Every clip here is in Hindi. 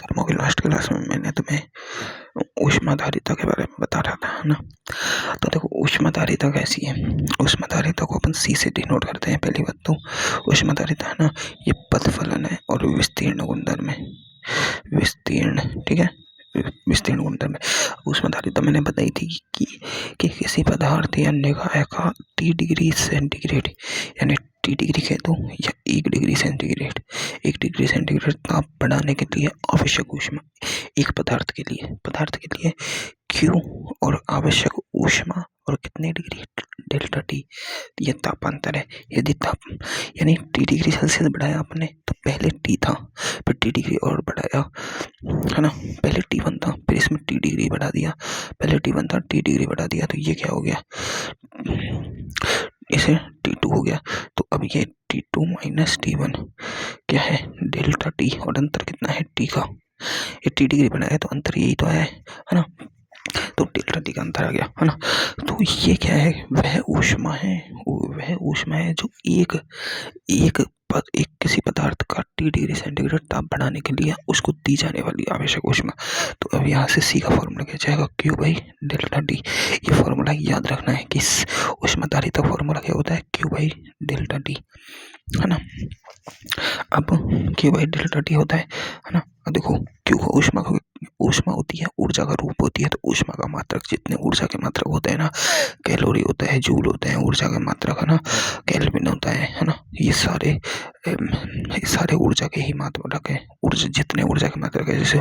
थर्मो की लास्ट क्लास में मैंने तुम्हें ऊष्माधारिता के बारे में बता रहा था, है ना। तो देखो ऊष्माधारिता कैसी है। ऊष्माधारिता को अपन सी से डिनोट करते हैं। पहली बात तो ऊष्माधारिता है ना, ये पथ फलन है और विस्तीर्ण गुणधर्म है। विस्तीर्ण, ठीक है, विस्तीर्ण गुणधर्म है। ऊष्माधारिता मैंने बताई थी कि किसी पदार्थ या निकाय का T डिग्री सेंटीग्रेड यानी T डिग्री कह दो या 1 डिग्री सेंटीग्रेड, 1 डिग्री सेंटीग्रेड ताप बढ़ाने के लिए आवश्यक ऊष्मा एक पदार्थ के लिए Q और आवश्यक ऊष्मा और कितने डिग्री डेल्टा T, यह तापांतर है। यदि ताप यानी T डिग्री सेल्सियस बढ़ाया आपने तो पहले T था, फिर T डिग्री और बढ़ाया, है ना। पहले T1 था, फिर इसमें T डिग्री बढ़ा दिया, पहले T1 था, T डिग्री बढ़ा दिया, तो ये क्या हो गया, इसे T2 हो गया। तो अब ये T2 माइनस T1 क्या है, डेल्टा T, और अंतर कितना है T का। ये T डिग्री बढ़ाया तो अंतर यही तो है ना। तो डेल्टा T का अंतर आ गया, है ना। तो ये क्या है, वह ऊष्मा है जो एक किसी पदार्थ का T डिग्री सेंटीग्रेड ताप बढ़ाने के लिए उसको दी जाने वाली आवश्यक ऊष्मा। तो अब यहाँ से C का फॉर्मूला क्या जाएगा, Q बाई डेल्टा T। ये फॉर्मूला याद रखना है कि ऊष्माधारिता का फॉर्मूला क्या होता है, Q बाई डेल्टा T, है ना। अब Q बाई डेल्टा T होता है ना। देखो Q को ऊष्मा होती है, ऊर्जा का रूप होती है। तो ऊष्मा का मात्रक, जितने ऊर्जा के मात्रक होते हैं ना, कैलोरी होता है, जूल होते हैं ऊर्जा का मात्रक, है ना, केल्विन होता है ना। ये सारे ऊर्जा के ही मात्रक है। ऊर्जा, जितने ऊर्जा के मात्रक है, जैसे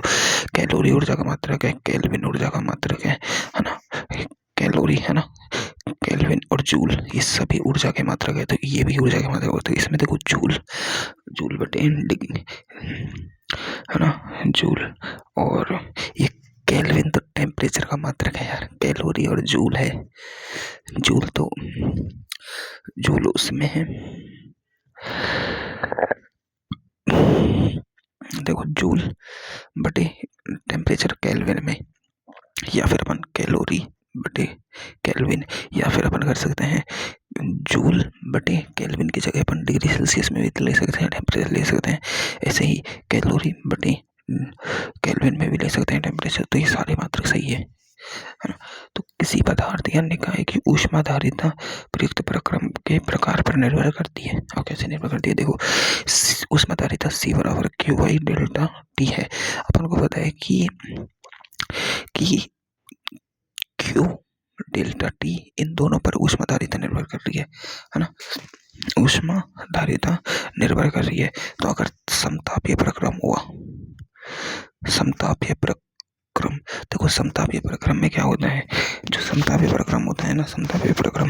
कैलोरी ऊर्जा का मात्रक है, केल्विन ऊर्जा का मात्रक है ना। कैलोरी, है ना, केल्विन और जूल, ये सभी ऊर्जा के मात्रक है। तो ये भी ऊर्जा के मात्रक होते हैं। इसमें देखो जूल बटे डिग्री, है ना, जूल, और ये केल्विन तो टेम्परेचर का मात्रक है यार। कैलोरी और जूल है, जूल उसमें है। देखो जूल बटे टेम्परेचर केल्विन में, या फिर अपन कैलोरी बटे केल्विन, या फिर अपन कर सकते हैं जूल बटे केल्विन की जगह अपन डिग्री सेल्सियस में भी ले सकते हैं, टेम्परेचर ले सकते हैं। ऐसे ही कैलोरी बटे केल्विन में भी ले सकते हैं टेम्परेचर। तो ये सारे मात्रक सही है ना। तो किसी पदार्थ या निकाय की ऊष्माधारिता प्रयुक्त प्रक्रम के प्रकार पर निर्भर करती है। और कैसे निर्भर करती है, देखो ऊष्माधारिता C बराबर Q बाई डेल्टा T है। अपन को पता है कि Q डेल्टा T इन दोनों पर ऊष्माधारिता निर्भर कर रही है ना। ऊष्माधारिता निर्भर कर रही है। तो अगर समतापीय प्रक्रम हुआ, समतापीय प्रक्रम, देखो समतापीय प्रक्रम में क्या होता है, जो समतापीय प्रक्रम होता है ना, समतापीय प्रक्रम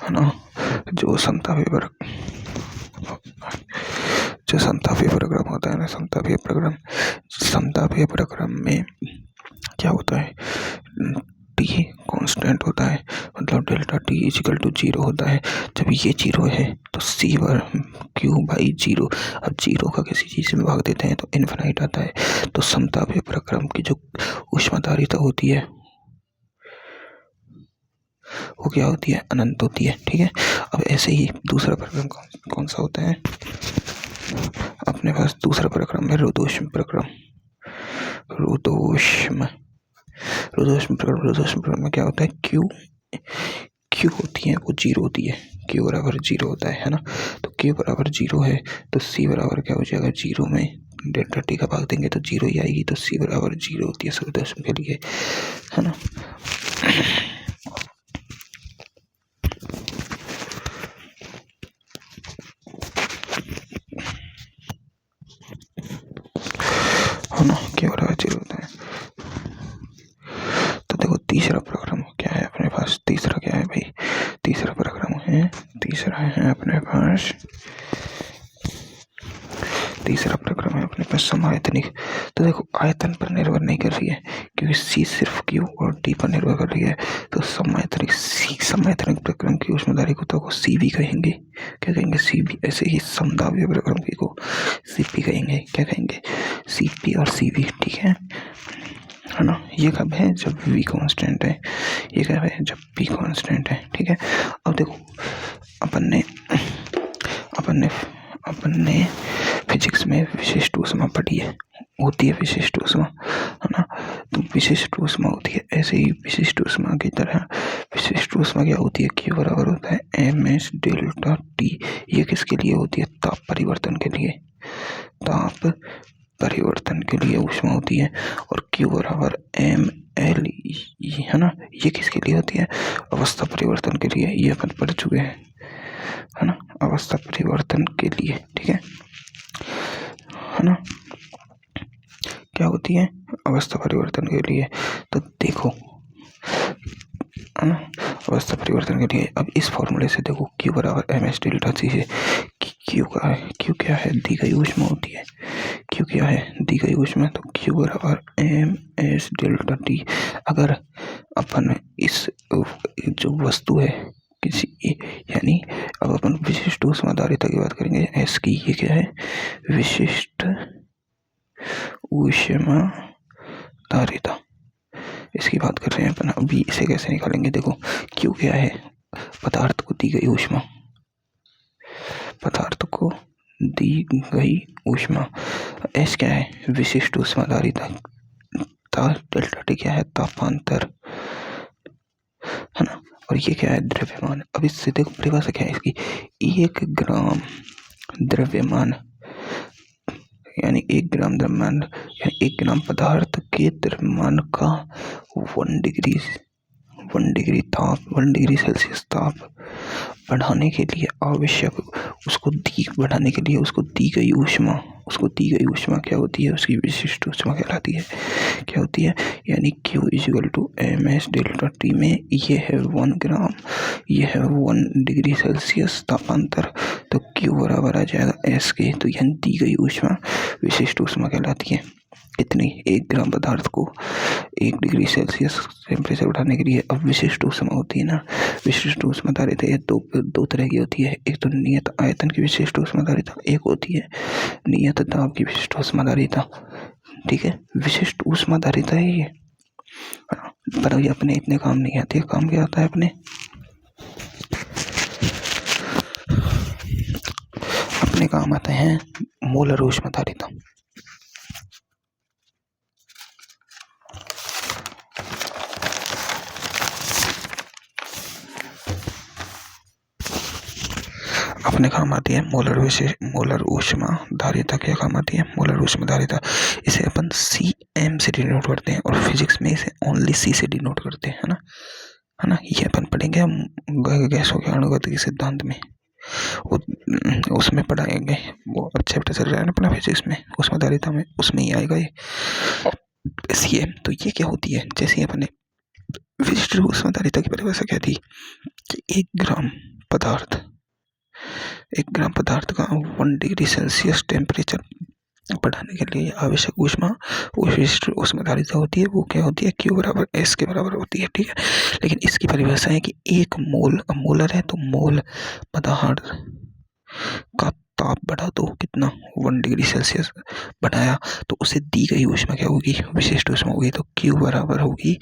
है ना, जो समतापीय प्रक्रम होता है ना, समतापीय प्रक्रम में क्या होता है, T कांस्टेंट होता है, मतलब डेल्टा T इक्वल टू 0 होता है। जब ये 0 है तो C बार Q बाई 0। अब 0 का किसी चीज में भाग देते हैं तो इनफिनाइट आता है। तो समतापीय प्रक्रम की जो ऊष्माधारिता होती है वो क्या होती है, अनंत होती है, ठीक है। अब ऐसे ही दूसरा प्रक्रम कौन सा होता है अपने पास, दूसरा प्रक्रम है रुद्धोष्म प्रक्रम। रुद्धोष्म प्रक्रम में क्या होता है, Q होती है वो 0 होती है, Q बराबर 0 होता है ना। तो Q बराबर 0 है तो C बराबर क्या हो जाएगा, 0 में डेल्टा T का भाग देंगे तो 0 ही आएगी। तो C बराबर 0 होती है रुद्धोष्म के लिए, है ना। Q बराबर 0 होता है। तो देखो तीसरा प्रक्रम क्या है अपने पास, तीसरा क्या है भाई, तीसरा प्रक्रम है, अपने पास समायतनिक। तो देखो आयतन पर निर्भर नहीं कर रही है क्योंकि C सिर्फ Q और T पर निर्भर कर रही है। तो समायतनिक प्रक्रम की ऊष्माधारिता को CV कहेंगे। क्या कहेंगे, CV। ऐसे ही समदाबीय प्रक्रम की को CP कहेंगे। क्या कहेंगे, CP और CV, ठीक है। है ना। ये कब है? जब v कांस्टेंट है। ये कब है? जब p कांस्टेंट है। ठीक है। अब देखो अपन ने फिजिक्स में विशिष्ट ऊष्मा पढ़ी है, होती है विशिष्ट ऊष्मा, है ना। तो विशिष्ट ऊष्मा होती है ऐसे ही, विशिष्ट ऊष्मा की तरह विशिष्ट ऊष्मा क्या होती है? Q बराबर होता है ms डेल्टा T। ये किसके लिए होती है? ताप परिवर्तन के लिए। ताप परिवर्तन के लिए ऊष्मा होती है। और Q बराबर ml, है ना। ये किसके लिए होती है? अवस्था परिवर्तन के लिए। ये अपन पढ़ चुके हैं, है ना, अवस्था परिवर्तन के लिए। ठीक है ना। क्या होती है? अवस्था परिवर्तन के लिए। तो देखो, है ना, अवस्था परिवर्तन के लिए। अब इस फॉर्मूले से देखो, Q बराबर ms डेल्टा T से Q का है, Q क्या है? दी गई ऊष्मा होती है। Q क्या है? दी गई ऊष्मा। तो Q बराबर ms डेल्टा T। अगर अपन इस जो वस्तु है किसी, यानी अब अपन विशिष्ट ऊष्माधारिता की बात करेंगे, S की, ये क्या है? विशिष्ट ऊष्माधारिता, इसकी बात कर रहे हैं अपन। अभी इसे कैसे निकालेंगे? देखो, Q क्या है? पदार्थ को दी गई ऊष्मा, पदार्थ को दी गई ऊष्मा। S क्या है? विशिष्ट ऊष्माधारिता। डेल्टा T क्या है? तापांतर, है ना। और ये क्या है? द्रव्यमान। अब इससे देखो परिभाषा क्या है इसकी? 1 ग्राम द्रव्यमान, यानी 1 ग्राम द्रव्यमान, यानी 1 ग्राम पदार्थ के द्रव्यमान का 1 डिग्री सेल्सियस ताप बढ़ाने के लिए आवश्यक, बढ़ाने के लिए उसको दी गई ऊष्मा क्या होती है? उसकी विशिष्ट ऊष्मा कहलाती है। क्या होती है? यानी Q equal to ms delta T में ये है 1 ग्राम, ये है 1 डिग्री सेल्सियस तापांतर। तो Q बराबर आ जाएगा S के। तो यानी दी गई ऊष्मा विशिष्ट ऊष्मा कहलाती है। इतनी 1 ग्राम पदार्थ को 1 डिग्री सेल्सियस टेम्परेचर बढ़ाने के लिए। अब विशिष्ट ऊष्मा होती है ना, विशिष्ट ऊष्माधारिता ये दो तरह की होती है। एक तो नियत आयतन की विशिष्ट ऊष्माधारिता, एक होती है नियत दाब की विशिष्ट ऊष्माधारिता। ठीक है, विशिष्ट ऊष्माधारिता है ये, पर ये अपने इतने काम नहीं आती। काम क्या आता है अपने काम आते हैं मोलर ऊष्माधारिता। अपने काम आती है मोलर ऊष्माधारिता। क्या काम आती है? मोलर ऊष्माधारिता। इसे अपन CM से डिनोट करते हैं और फिजिक्स में इसे ओनली C से डिनोट करते हैं, है ना। ये अपन पढ़ेंगे गैसों के अणुगतिकी सिद्धांत में, उसमें पढ़ाएंगे। वो अच्छा चैप्टर चल रहा है ना अपना फिजिक्स में, ऊष्माधारिता में, उसमें ही आएगा ये CM। तो ये क्या होती है? जैसे अपने विशिष्ट ऊष्माधारिता की परिभाषा क्या थी कि 1 ग्राम पदार्थ का 1 डिग्री सेल्सियस टेम्परेचर बढ़ाने के लिए आवश्यक ऊष्मा विशिष्ट ऊष्माधारिता होती है। वो क्या होती है? Q बराबर S के बराबर होती है। ठीक है, लेकिन इसकी परिभाषा है कि 1 मोल, मोलर है तो मोल पदार्थ का ताप बढ़ा दो, कितना? 1 डिग्री सेल्सियस बढ़ाया तो उसे दी गई ऊष्मा क्या होगी? विशिष्ट ऊष्मा होगी। तो Q बराबर होगी,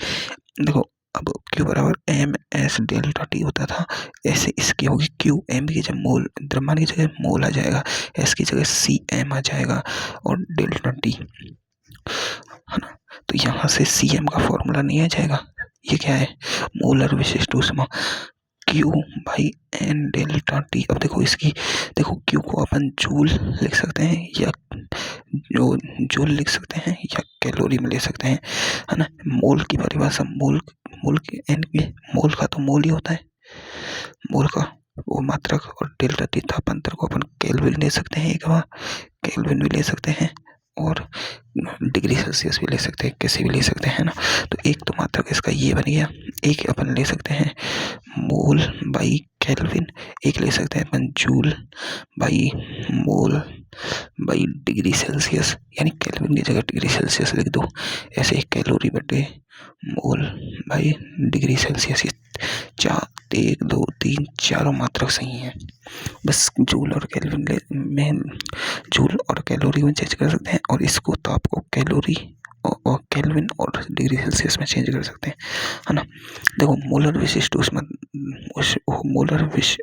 देखो अब Q बराबर ms डेल्टा T होता था, ऐसे इसकी होगी Q, m की जगह मोल, द्रव्यमान की जगह मोल आ जाएगा, S की जगह CM आ जाएगा और डेल्टा T, है ना। तो यहाँ से CM का फॉर्मूला नहीं आ जाएगा। ये क्या है? मोलर विशिष्ट ऊष्मा, Q by N delta T। अब देखो इसकी, देखो Q को अपन जूल लिख सकते हैं या जूल लिख सकते हैं या कैलोरी में ले सकते हैं, है ना। मोल की परिभाषा, मोल के N के, मोल का तो मोल ही होता है, मोल का वो मात्रक, और डेल्टा T तापांतर को अपन केल्विन ले सकते हैं, एक बार केल्विन भी ले सकते हैं और डिग्री सेल्सियस भी ले सकते हैं, कैसे भी ले सकते हैं ना। तो एक तो मात्रक इसका ये बन गया, एक अपन ले सकते हैं मोल बाई केल्विन, एक ले सकते हैं अपन joule by mole by degree Celsius, यानी केल्विन की जगह डिग्री सेल्सियस लिख दो। ऐसे ही कैलोरी बटे मोल बाई डिग्री सेल्सियस, 1 2 3 4 मात्रक सही है। बस जूल और केल्विन में जूल और कैलोरी में चेंज कर सकते हैं और इसको ताप को कैलोरी और केल्विन और डिग्री सेल्सियस में चेंज कर सकते हैं, है ना। देखो मोलर विशिष्ट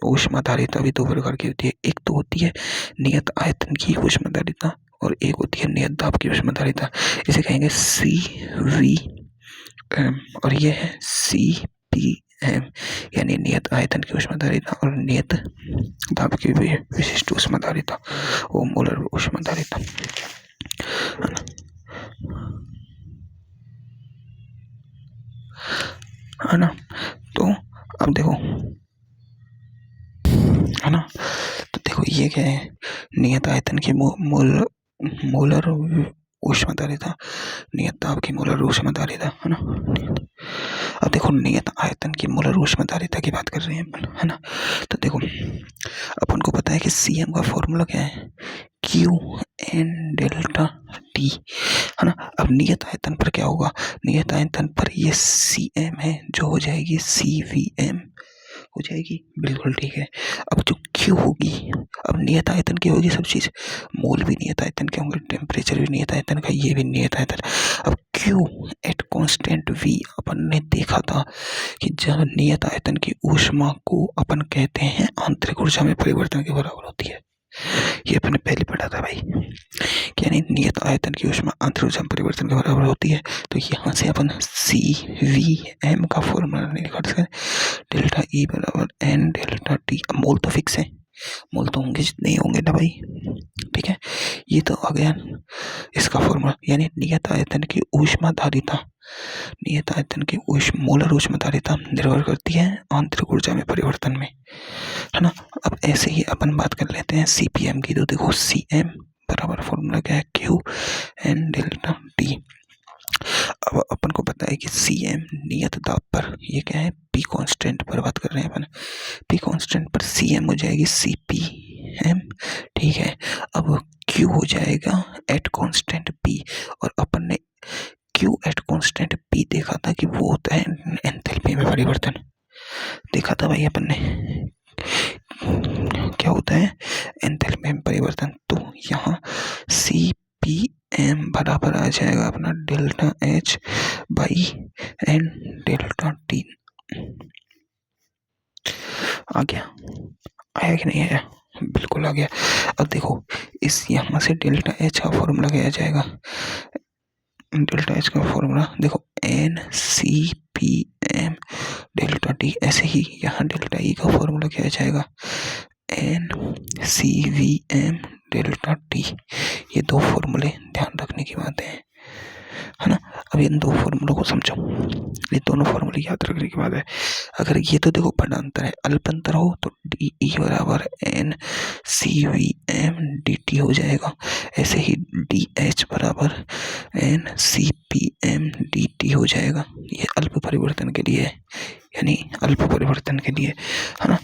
ऊष्माधारिता भी दो प्रकार की होती है। एक तो होती है नियत आयतन की ऊष्माधारिता और एक होती है नियत दाब की ऊष्माधारिता। इसे कहेंगे CVM और ये है CPM, यानी नियत आयतन की ऊष्माधारिता और नियत दाब की विशिष्ट ऊष्माधारिता, वो मोलर ऊष्माधारिता, है ना। है ना, तो अब देखो, है ना, तो देखो ये क्या है, नियत आयतन की मोलर ऊष्माधारिता, नियत दाब की मोलर ऊष्माधारिता, है ना। अब देखो नियत आयतन की मोलर ऊष्माधारिता की बात कर रहे हैं अपन, है ना। तो देखो अपन को पता है कि CM का फॉर्मूला क्या है, Q(N)Δ(T), है ना। अब नियत आयतन पर क्या होगा, नियत आयतन पर ये CM है जो हो जाएगी CVM हो जाएगी, बिल्कुल ठीक है। अब जो Q होगी, अब नियत आयतन की होगी सब चीज, मोल भी नियत आयतन के होंगे, टेम्परेचर भी नियत आयतन का, ये भी नियत आयतन। अब Q एट कांस्टेंट V अपन ने देखा था कि जब नियत आयतन की ऊष्मा को अपन कहते हैं आंतरिक ऊर्जा में परिवर्तन के बराबर होती है, ये अपन ने पहले पढ़ा था भाई, यानी नियत आयतन की ऊष्मा आंतरिक ऊर्जा में परिवर्तन के बराबर होती है। तो यहाँ से अपन CVM का फॉर्मूला निकाल सकते हैं, डेल्टा E बराबर N(Δ)T। मोल तो फिक्स है, मोल तो होंगे जितने ही होंगे ना भाई, ठीक है। ये तो आ गया इसका फॉर्मूला, यानी नियत आयतन की ऊष्माधारिता, नियत आयतन की मोलर ऊष्माधारिता निर्भर करती है आंतरिक ऊर्जा में परिवर्तन में, है ना। अब ऐसे ही अपन बात कर लेते हैं CPM की। तो देखो CM बराबर फॉर्मूला क्या है, Q(N)Δ)T। अब अपन को पता है कि CM नियत दाब पर, ये क्या है, P कांस्टेंट पर बात कर रहे हैं अपन, P कांस्टेंट पर CM हो जाएगी CPM, ठीक है। अब Q हो जाएगा एट कांस्टेंट P, और अपन ने Q एट कांस्टेंट P देखा था कि वो होता है एंथैल्पी में परिवर्तन, देखा था भाई अपन ने, क्या होता है एंथैल्पी में परिवर्तन। तो यहाँ CPM बराबर आ जाएगा अपना ΔH बाई N(Δ)T। आ गया, आया कि नहीं आया, बिल्कुल आ गया। अब देखो इस यहाँ से ΔH का फॉर्मूला क्या आ जाएगा, ΔH का फॉर्मूला देखो NCPM(Δ)T, ऐसे ही यहाँ ΔE का फॉर्मूला क्या आ जाएगा, NCVM(Δ)T। ये दो फॉर्मूले ध्यान रखने की बात है ना। अब इन दो फॉर्मूलों को समझो, ये दोनों फॉर्मूले याद रखने की बात है। अगर ये तो देखो पदांतर है, अल्पंतर हो तो DE बराबर NCVM(dt) हो जाएगा, ऐसे ही DH बराबर NCPM(dt) हो जाएगा। ये अल्प परिवर्तन के लिए है, यानी अल्प परिवर्तन के लिए, है ना,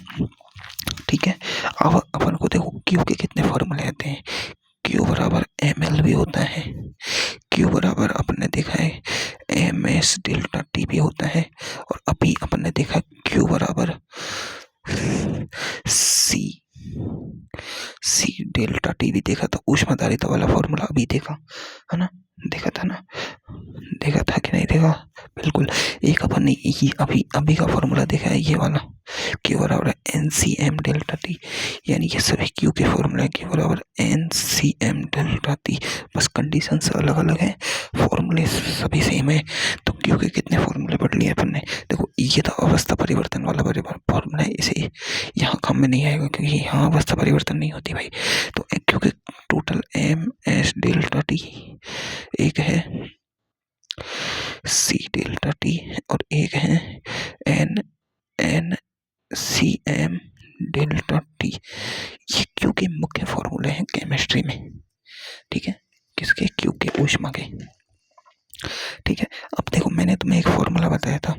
ठीक है। अब अपन को देखो Q के कितने फॉर्मूले आते हैं, Q बराबर ml भी होता है, Q बराबर अपन ने देखा है MS(Δ)T भी होता है, और अभी अपन ने देखा Q बराबर C(Δ)T भी देखा था, ऊष्माधारिता वाला फॉर्मूला अभी देखा है ना, देखा था ना, देखा था कि नहीं देखा, बिल्कुल। एक अपन ने अभी का फॉर्मूला देखा है, ये वाला Q बराबर NCM(Δ)T, यानी ये सभी Q के फॉर्मूले Q बराबर NCM(Δ)T, बस कंडीशन अलग अलग है, फॉर्मूले सभी सेम है। तो Q के कितने फॉर्मूले पढ़ लिए अपन ने, देखो ये तो अवस्था परिवर्तन वाला फॉर्मूला है, इसे यहाँ काम में नहीं आएगा क्योंकि यहाँ अवस्था परिवर्तन नहीं होती भाई। तो Q के टोटल MS(Δ)T, एक है C(Δ)T और एक है NCM(Δ)T। ये Q के मुख्य फॉर्मूले हैं केमिस्ट्री में, ठीक है, किसके, Q के, ऊष्मा के, ठीक है। अब देखो मैंने तुम्हें एक फॉर्मूला बताया था,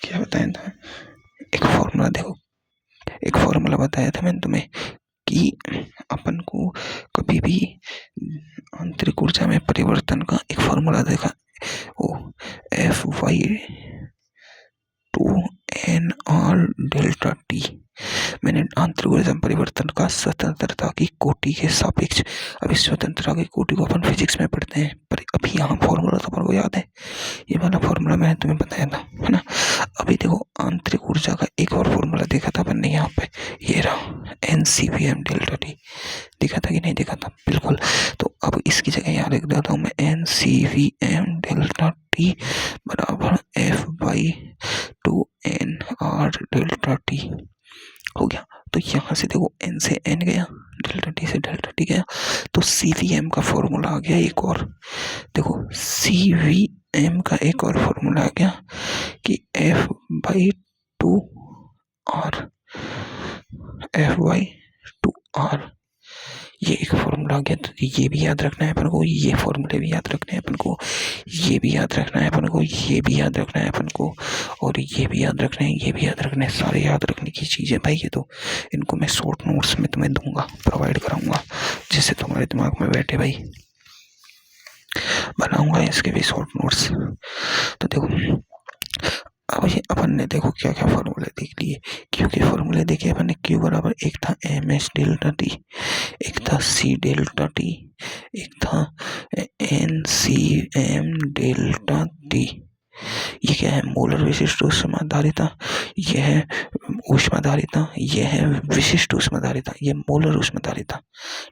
क्या बताया था, एक फॉर्मूला देखो, एक फॉर्मूला बताया था मैंने तुम्हें कि अपन को कभी भी आंतरिक ऊर्जा में परिवर्तन का एक फॉर्मूला देखा, वो Fy(2NR)Δt मैंने आंतरिक ऊर्जा परिवर्तन का स्वतंत्रता की कोटि के सापेक्ष। अब इस स्वतंत्रता की कोटि को अपन फिजिक्स में पढ़ते हैं, पर अभी यहाँ फॉर्मूला तो अपन को याद है, ये वाला फॉर्मूला मैंने तुम्हें बताया था, है ना। अभी देखो आंतरिक ऊर्जा का एक और फॉर्मूला देखा था अपन ने यहाँ पे, ये रहा NCVM डेल्टा टी। देखा था कि नहीं देखा था? बिल्कुल। तो अब इसकी जगह यहाँ लिख देता हूँ मैं NCVM डेल्टा टी बराबर F/2NR डेल्टा टी। हो गया। तो यहाँ से देखो n से n गया, डेल्टा टी से डेल्टा टी गया, तो CVM का फॉर्मूला आ गया एक और। देखो CVM का एक और फॉर्मूला आ गया कि F/2R ये एक फॉर्मूला आ गया। तो ये भी याद रखना है अपन को, ये फॉर्मूले भी याद रखने हैं अपन को, ये भी याद रखना है अपन को, ये भी याद रखना है अपन को, और ये भी याद रखना है, ये भी याद रखना है। सारे याद रखने की चीज़ें भाई ये तो, इनको मैं शॉर्ट नोट्स में तुम्हें दूंगा, प्रोवाइड कराऊंगा, जिससे तुम्हारे दिमाग में बैठे भाई। बनाऊंगा इसके भी शॉर्ट नोट्स। तो देखो अब ये अपन ने देखो क्या क्या फॉर्मूले देख लिए, क्योंकि फॉर्मूले देखे अपन ने। Q बराबर एक था MS डेल्टा टी, एक था C डेल्टा टी, एक था NCM डेल्टा टी। ये क्या है? मोलर विशिष्ट ऊष्माधारिता, यह है ऊष्माधारिता, यह है विशिष्ट ऊष्माधारिता, यह मोलर ऊष्माधारिता,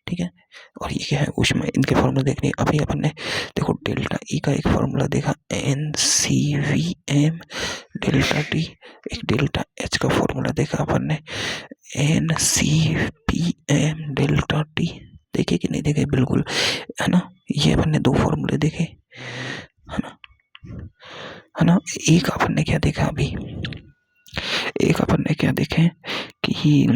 ठीक है। और ये क्या है? ऊष्मा। इनके फॉर्मूला देखने अभी अपन ने देखो डेल्टा ई का एक फॉर्मूला देखा, NCVM डेल्टा टी। एक डेल्टा एच का फॉर्मूला देखा अपन ने, NCPM डेल्टा टी। देखे कि नहीं देखे? बिल्कुल, है ना। ये अपन ने दो फॉर्मूले देखे, है ना, है ना। एक अपन ने क्या देखा अभी, एक अपन ने क्या देखे कि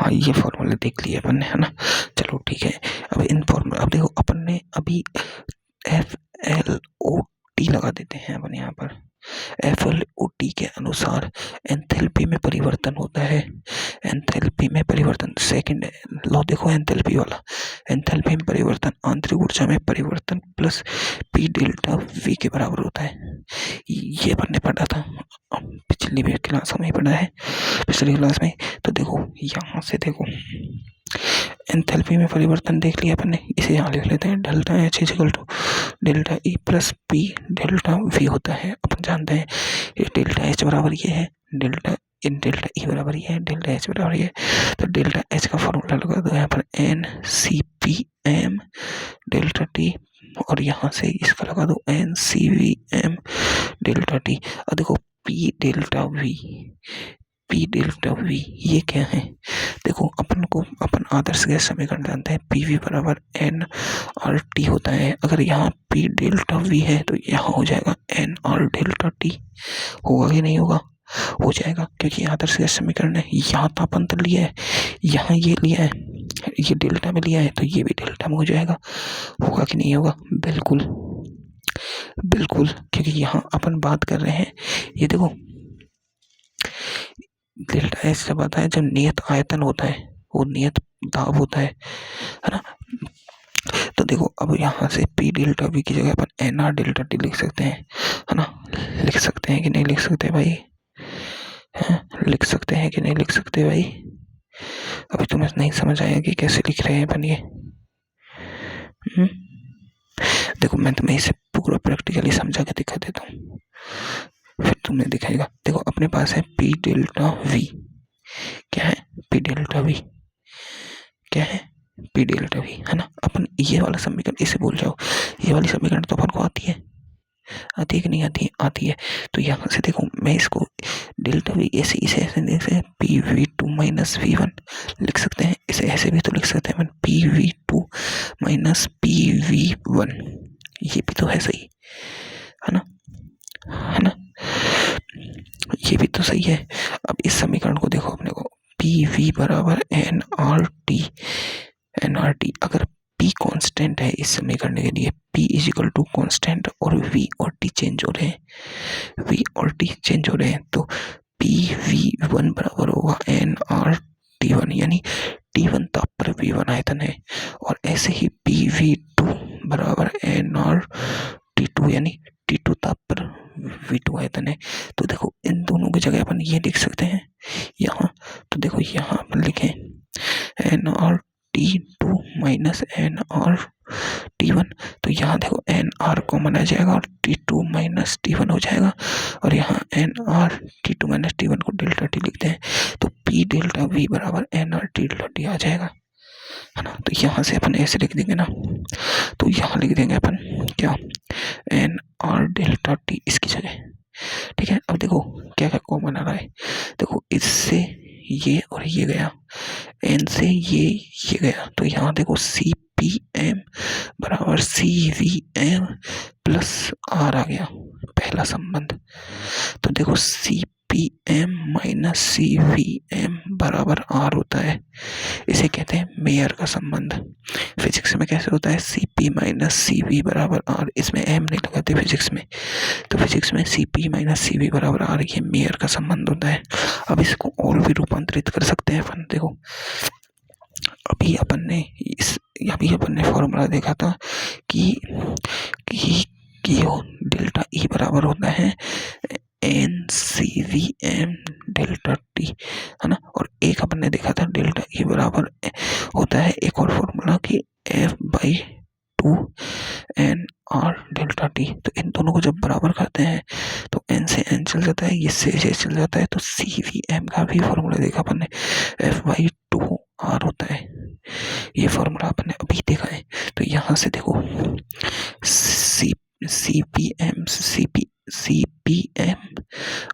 हाँ ये फॉर्मूले देख लिए अपन ने, है ना। चलो ठीक है। अब इन फॉर्मूला, अब देखो अपन ने अभी FLOT लगा देते हैं अपन यहाँ पर। FLOT के अनुसार एंथैल्पी में परिवर्तन होता है, एंथैल्पी में परिवर्तन। सेकंड लॉ देखो एंथैल्पी वाला, एंथैल्पी में परिवर्तन आंतरिक ऊर्जा में परिवर्तन प्लस P डेल्टा V के बराबर होता है। ये अपन ने पढ़ा था पिछली क्लास में, पढ़ा है पिछली क्लास में। तो देखो यहाँ से देखो एंथैल्पी में परिवर्तन देख लिया अपन ने, इसे यहाँ लिख लेते हैं, delta H equal to delta E plus P delta V होता है। अपन जानते हैं ये डेल्टा H बराबर ये है, डेल्टा E बराबर ये है, डेल्टा H बराबर ये है। तो डेल्टा H का फॉर्मूला लगा दो यहाँ पर NCPM डेल्टा T, और यहाँ से इसका लगा दो NCVM डेल्टा T। और देखो P डेल्टा V ये क्या है? देखो अपन आदर्श गैस समीकरण जानते हैं, PV बराबर nRT होता है। अगर यहाँ P डेल्टा V है तो यहाँ हो जाएगा nR डेल्टा T। होगा कि नहीं होगा? हो जाएगा, क्योंकि आदर्श गैस समीकरण है। यहाँ तापांतर लिया है, यहाँ ये लिया है, ये डेल्टा में लिया है, तो ये भी डेल्टा में हो जाएगा। होगा कि नहीं होगा? बिल्कुल बिल्कुल, क्योंकि यहाँ अपन बात कर रहे हैं, ये देखो डेल्टा एच जब आता है जब नियत आयतन होता है, वो नियत दाब होता है ना। तो देखो अब यहाँ से P डेल्टा V की जगह अपन NR डेल्टा T लिख सकते हैं, है ना। लिख सकते हैं कि नहीं लिख सकते भाई? लिख सकते हैं कि नहीं लिख सकते भाई? अभी तुम्हें नहीं समझ आया कि कैसे लिख रहे हैं अपन ये? देखो मैं तुम्हें इसे पूरा प्रैक्टिकली समझा के दिखा देता हूँ, फिर तुम्हें दिखाएगा। देखो अपने पास है P डेल्टा V, क्या है? P डेल्टा V क्या है? P डेल्टा V, है ना। अपन ये वाला समीकरण इसे भूल जाओ, ये वाली समीकरण तो अपन को आती है कि नहीं आती है? आती है। तो यहाँ से देखो मैं इसको डेल्टा V ऐसे इसे ऐसे लिख सकते हैं, PV2 माइनस V1 लिख सकते हैं। इसे ऐसे भी तो लिख सकते हैं PV2 माइनस PV1, ये भी तो है सही, है ना, है ना, ये भी तो सही है। अब इस समीकरण को देखो अपने को, PV बराबर NRT। अगर P कांस्टेंट है इस समीकरण के लिए, P is equal to constant और V और T चेंज हो रहे हैं, V और T चेंज हो रहे हैं, तो PV1 बराबर होगा NRT1, यानी T1 ताप पर V1 आयतन है। और ऐसे ही PV2 बराबर NRT2, यानी T2 ताप पर V2 आयतन है। तो देखो इन दोनों की जगह अपन ये लिख सकते हैं यहाँ। तो देखो यहाँ अपन लिखें nRT2 माइनस nRT1। तो यहाँ देखो nR कॉमन आ जाएगा और T2 माइनस T1 हो जाएगा, और यहाँ nRT2 माइनस T1 को डेल्टा टी लिखते हैं। तो P डेल्टा V बराबर nRT डेल्टा टी आ जाएगा, है ना। तो यहाँ से अपन ऐसे लिख देंगे ना, तो यहाँ लिख देंगे अपन क्या, nR डेल्टा टी इसकी जगह, ठीक है। अब देखो क्या क्या कॉमन आ रहा है, देखो इससे ये और ये गया, n से ये गया, तो यहाँ देखो CPM बराबर CVM प्लस R आ गया, पहला संबंध। तो देखो CPM माइनस CVM बराबर R होता है, इसे कहते हैं मेयर का संबंध। फिजिक्स में कैसे होता है, CP माइनस CV बराबर R, इसमें M नहीं लगाते फिजिक्स में। तो फिजिक्स में CP माइनस CV बराबर R ये मेयर का संबंध होता है। अब इसको और भी रूपांतरित कर सकते हैं अपन। देखो अभी अपन ने फॉर्मूला देखा था कि डेल्टा E बराबर होता है NCVM डेल्टा टी, है ना। और एक अपन ने देखा था डेल्टा E बराबर होता है एक और फॉर्मूला कि F/2 NR डेल्टा टी। तो इन दोनों को जब बराबर करते हैं तो N से N चल जाता है, ये से चल जाता है। तो CVM का भी फॉर्मूला देखा अपन ने, F/2 R होता है, ये फॉर्मूला अपन ने अभी देखा है। तो यहाँ से देखो CPM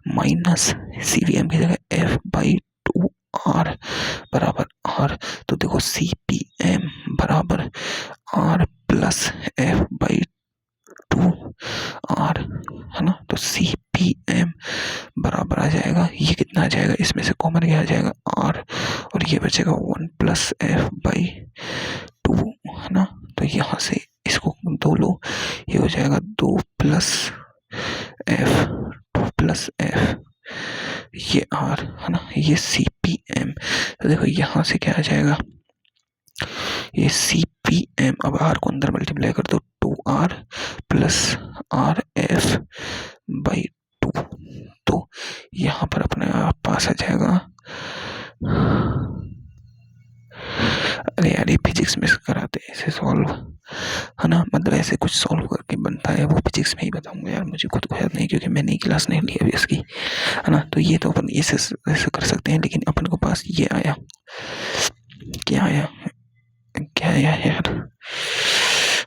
माइनस CVM की जगह F/2 R बराबर R। तो देखो CPM बराबर R प्लस F/2 R, है ना। तो CPM बराबर आ जाएगा, ये कितना आ जाएगा, इसमें से कॉमन क्या आ जाएगा R, और ये बचेगा 1 प्लस F/2, है ना। तो यहाँ से इसको 2 लो, ये हो जाएगा 2 प्लस F, ये R, है ना, ये CPM। तो देखो यहाँ से क्या आ जाएगा, ये CPM, अब R को अंदर मल्टीप्लाई कर दो, 2R प्लस RF/2। तो यहाँ पर अपने आप पास आ जाएगा, अरे यार ये फिजिक्स में कराते हैं ऐसे सॉल्व, है ना, मतलब ऐसे कुछ सॉल्व करके बनता है, वो फिजिक्स में ही बताऊंगा यार, मुझे खुद को याद नहीं क्योंककि मैंने क्लास नहीं ली अभी इसकी, है ना। तो ये तो अपन ऐसे कर सकते हैं, लेकिन अपन को पास ये आया, क्या आया यार,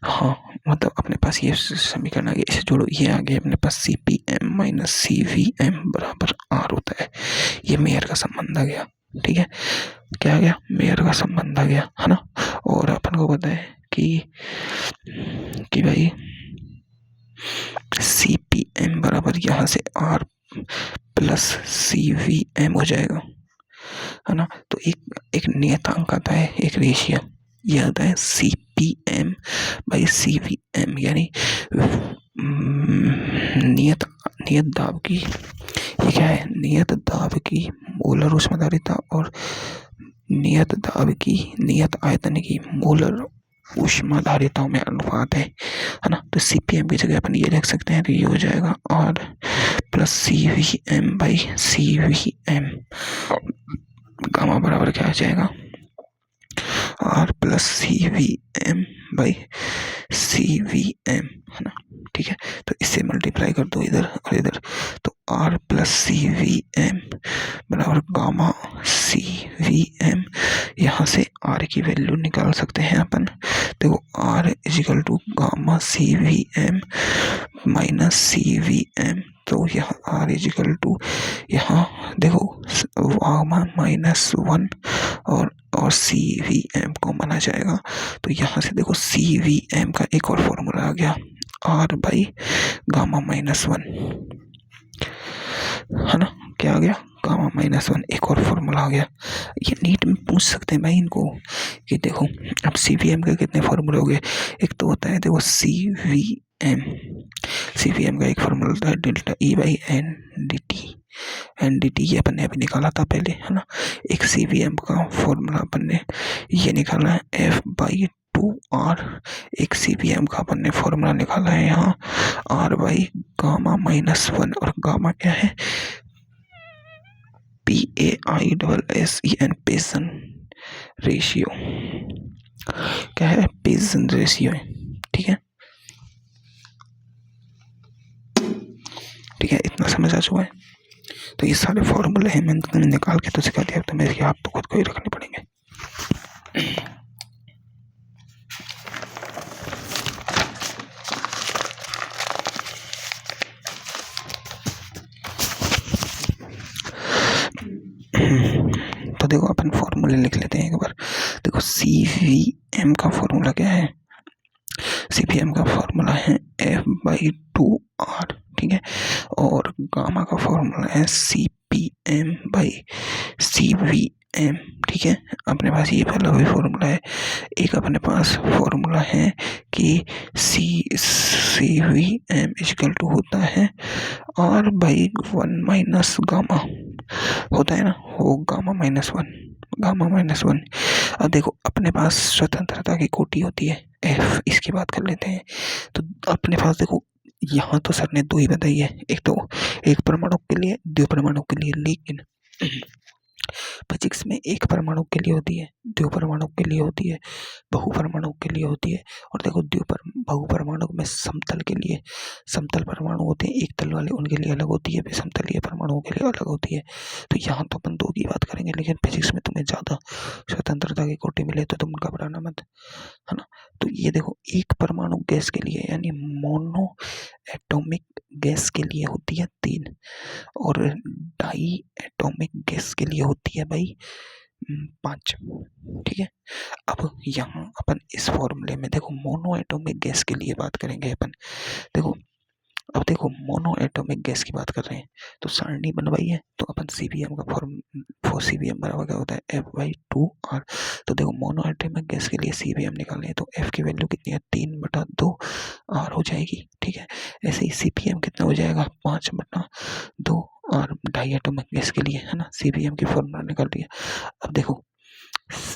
हाँ मतलब अपने पास ये समीकरण आ गया, इसे जोड़ो, ये आ गया अपने पास CPM माइनस CVM बराबर R होता है, ये मेयर का संबंध आ गया, ठीक है। क्या आ गया, मेयर का संबंध आ गया, है ना। और अपन को पता है कि भाई CPM बराबर यहाँ से R प्लस CVM हो जाएगा, है ना। तो एक नियतांक आता है, एक रेशियो, ये आता है CPM बाई CVM, यानी नियत दाब की, ये क्या है, नियत दाब की मोलर ऊष्माधारिता और नियत आयतन की मोलर ऊष्माधारिताओं में अनुपात है ना। तो CPM की जगह अपन ये लिख सकते हैं, तो ये हो जाएगा R plus CVM by CVM, gamma बराबर क्या आ जाएगा, R plus CVM by CVM, है ना, ठीक है। तो इससे मल्टीप्लाई कर दो इधर और इधर, तो R प्लस CVM बराबर गामा CVM, यहाँ से R की वैल्यू निकाल सकते हैं अपन। देखो R equal to gamma CVM minus CVM, तो यहाँ R इजिकल टू, यहाँ देखो गामा माइनस 1 और CVM कॉमन आ जाएगा। तो यहाँ से देखो CVM का एक और फॉर्मूला आ गया, R बाई गामा माइनस 1, है ना। क्या आ गया, गामा माइनस 1, एक और फॉर्मूला आ गया। ये नीट में पूछ सकते हैं भाई इनको कि देखो अब CVM के कितने फॉर्मूले हो गए। एक तो होता है देखो CVM का एक फॉर्मूला होता है डेल्टा E बाई NDT, ये अपन ने अभी निकाला था पहले, है ना। एक CVM का फॉर्मूला अपन ने ये निकाला है F/2 2r, एक CPM का अपन ने फॉर्मूला निकाला है यहाँ R/γ-1, और गामा क्या है PAISSEN, पेसन रेशियो, क्या है पेसन रेशियो है। ठीक है, ठीक है, इतना समझ आ चुका है। तो ये सारे फॉर्मूले हैं, मैंने निकाल के तो सिखा दिया, तो मेरे आप तो खुद को ही रखने पड़ेंगे। तो देखो अपन फॉर्मूले लिख लेते हैं एक बार। देखो CVM का फॉर्मूला क्या है, CVM का फॉर्मूला है F/2R, ठीक है, और गामा का फॉर्मूला है CPM/CVM, ठीक है। अपने पास ये वाला भी फॉर्मूला है। एक अपने पास फॉर्मूला है कि CVM इक्वल टू होता है R/1 - गामा, होता है ना, वो गामा-1। अब देखो अपने पास स्वतंत्रता की कोटि होती है F, इसकी बात कर लेते हैं। तो अपने पास देखो यहाँ तो सर ने दो ही बताई है, एक तो एक परमाणु के लिए, दो परमाणु के लिए, लेकिन फिजिक्स में एक परमाणु के लिए होती है, दो परमाणु के लिए होती है, बहुपरमाणु के लिए होती है। और देखो बहुपरमाणु में समतल के लिए, समतल परमाणु होते हैं एक तल वाले, उनके लिए अलग होती है, समतलीय परमाणुओं के लिए अलग होती है। तो यहाँ तो अपन दो की बात करेंगे, लेकिन फिजिक्स में तुम्हें ज्यादा स्वतंत्रता की कोटि मिले तो तुम घबराना मत, है ना। तो ये देखो एक परमाणु गैस के लिए यानी मोनो एटॉमिक गैस के लिए होती है 3, और डाई एटॉमिक गैस के लिए होती है भाई 5, ठीक है। अब यहाँ अपन इस फॉर्मूले में देखो मोनो एटॉमिक गैस के लिए बात करेंगे अपन। देखो अब देखो मोनो एटॉमिक गैस की बात कर रहे हैं, तो सारणी बनवाई है, तो अपन CVM का फॉर CVM बराबर क्या होता है F/2R। तो देखो मोनो एटॉमिक गैस के लिए CVM निकालने हैं, तो F की वैल्यू कितनी है 3/2R हो जाएगी, ठीक है। ऐसे ही CPM कितना हो जाएगा 5/2R डाई एटॉमिक गैस के लिए, है ना। CVM की फॉर्मूला निकाल लिया। अब देखो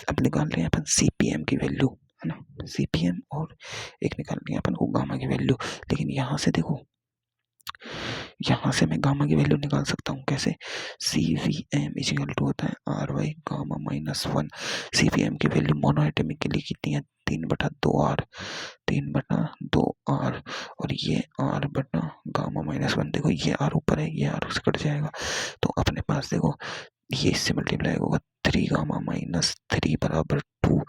अब निकाल रहे हैं अपन CPM की वैल्यू, है ना, CPM, और एक निकाल रहे हैं अपन को गामा की वैल्यू। लेकिन यहाँ से देखो, यहाँ से मैं गामा की वैल्यू निकाल सकता हूँ कैसे, CVM इक्वल टू होता है R/γ-1। CPM की वैल्यू मोनो एटॉमिक के लिए कितनी है 3/2R, 3/2R, और ये R/γ-1। देखो ये R ऊपर है, ये R से कट जाएगा, तो अपने पास देखो ये इससे मल्टीप्लाई होगा 3γ-3 बराबर 2,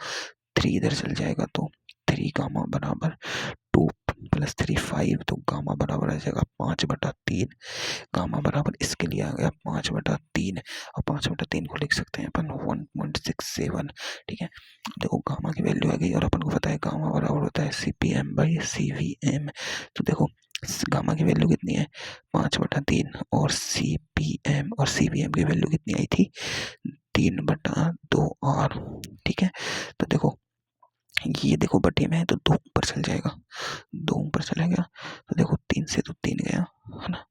3 इधर चल जाएगा, तो 3γ बराबर 2 + 3 5, तो गामा बराबर आ जाएगा 5/3। गामा बराबर इसके लिए आ गया 5/3, और 5/3 को लिख सकते हैं अपन 1.67, ठीक है। देखो गामा की वैल्यू आ गई, और अपन को पता है गामा बराबर होता है CPM/CVM। तो देखो गामा की वैल्यू कितनी है 5/3, और CPM और CVM की वैल्यू कितनी आई थी 3/2R, ठीक है। तो देखो ये देखो बटे में है, तो 2 ऊपर चल जाएगा, 2 ऊपर चला गया, तो देखो 3 से तो 3 गया, है ना।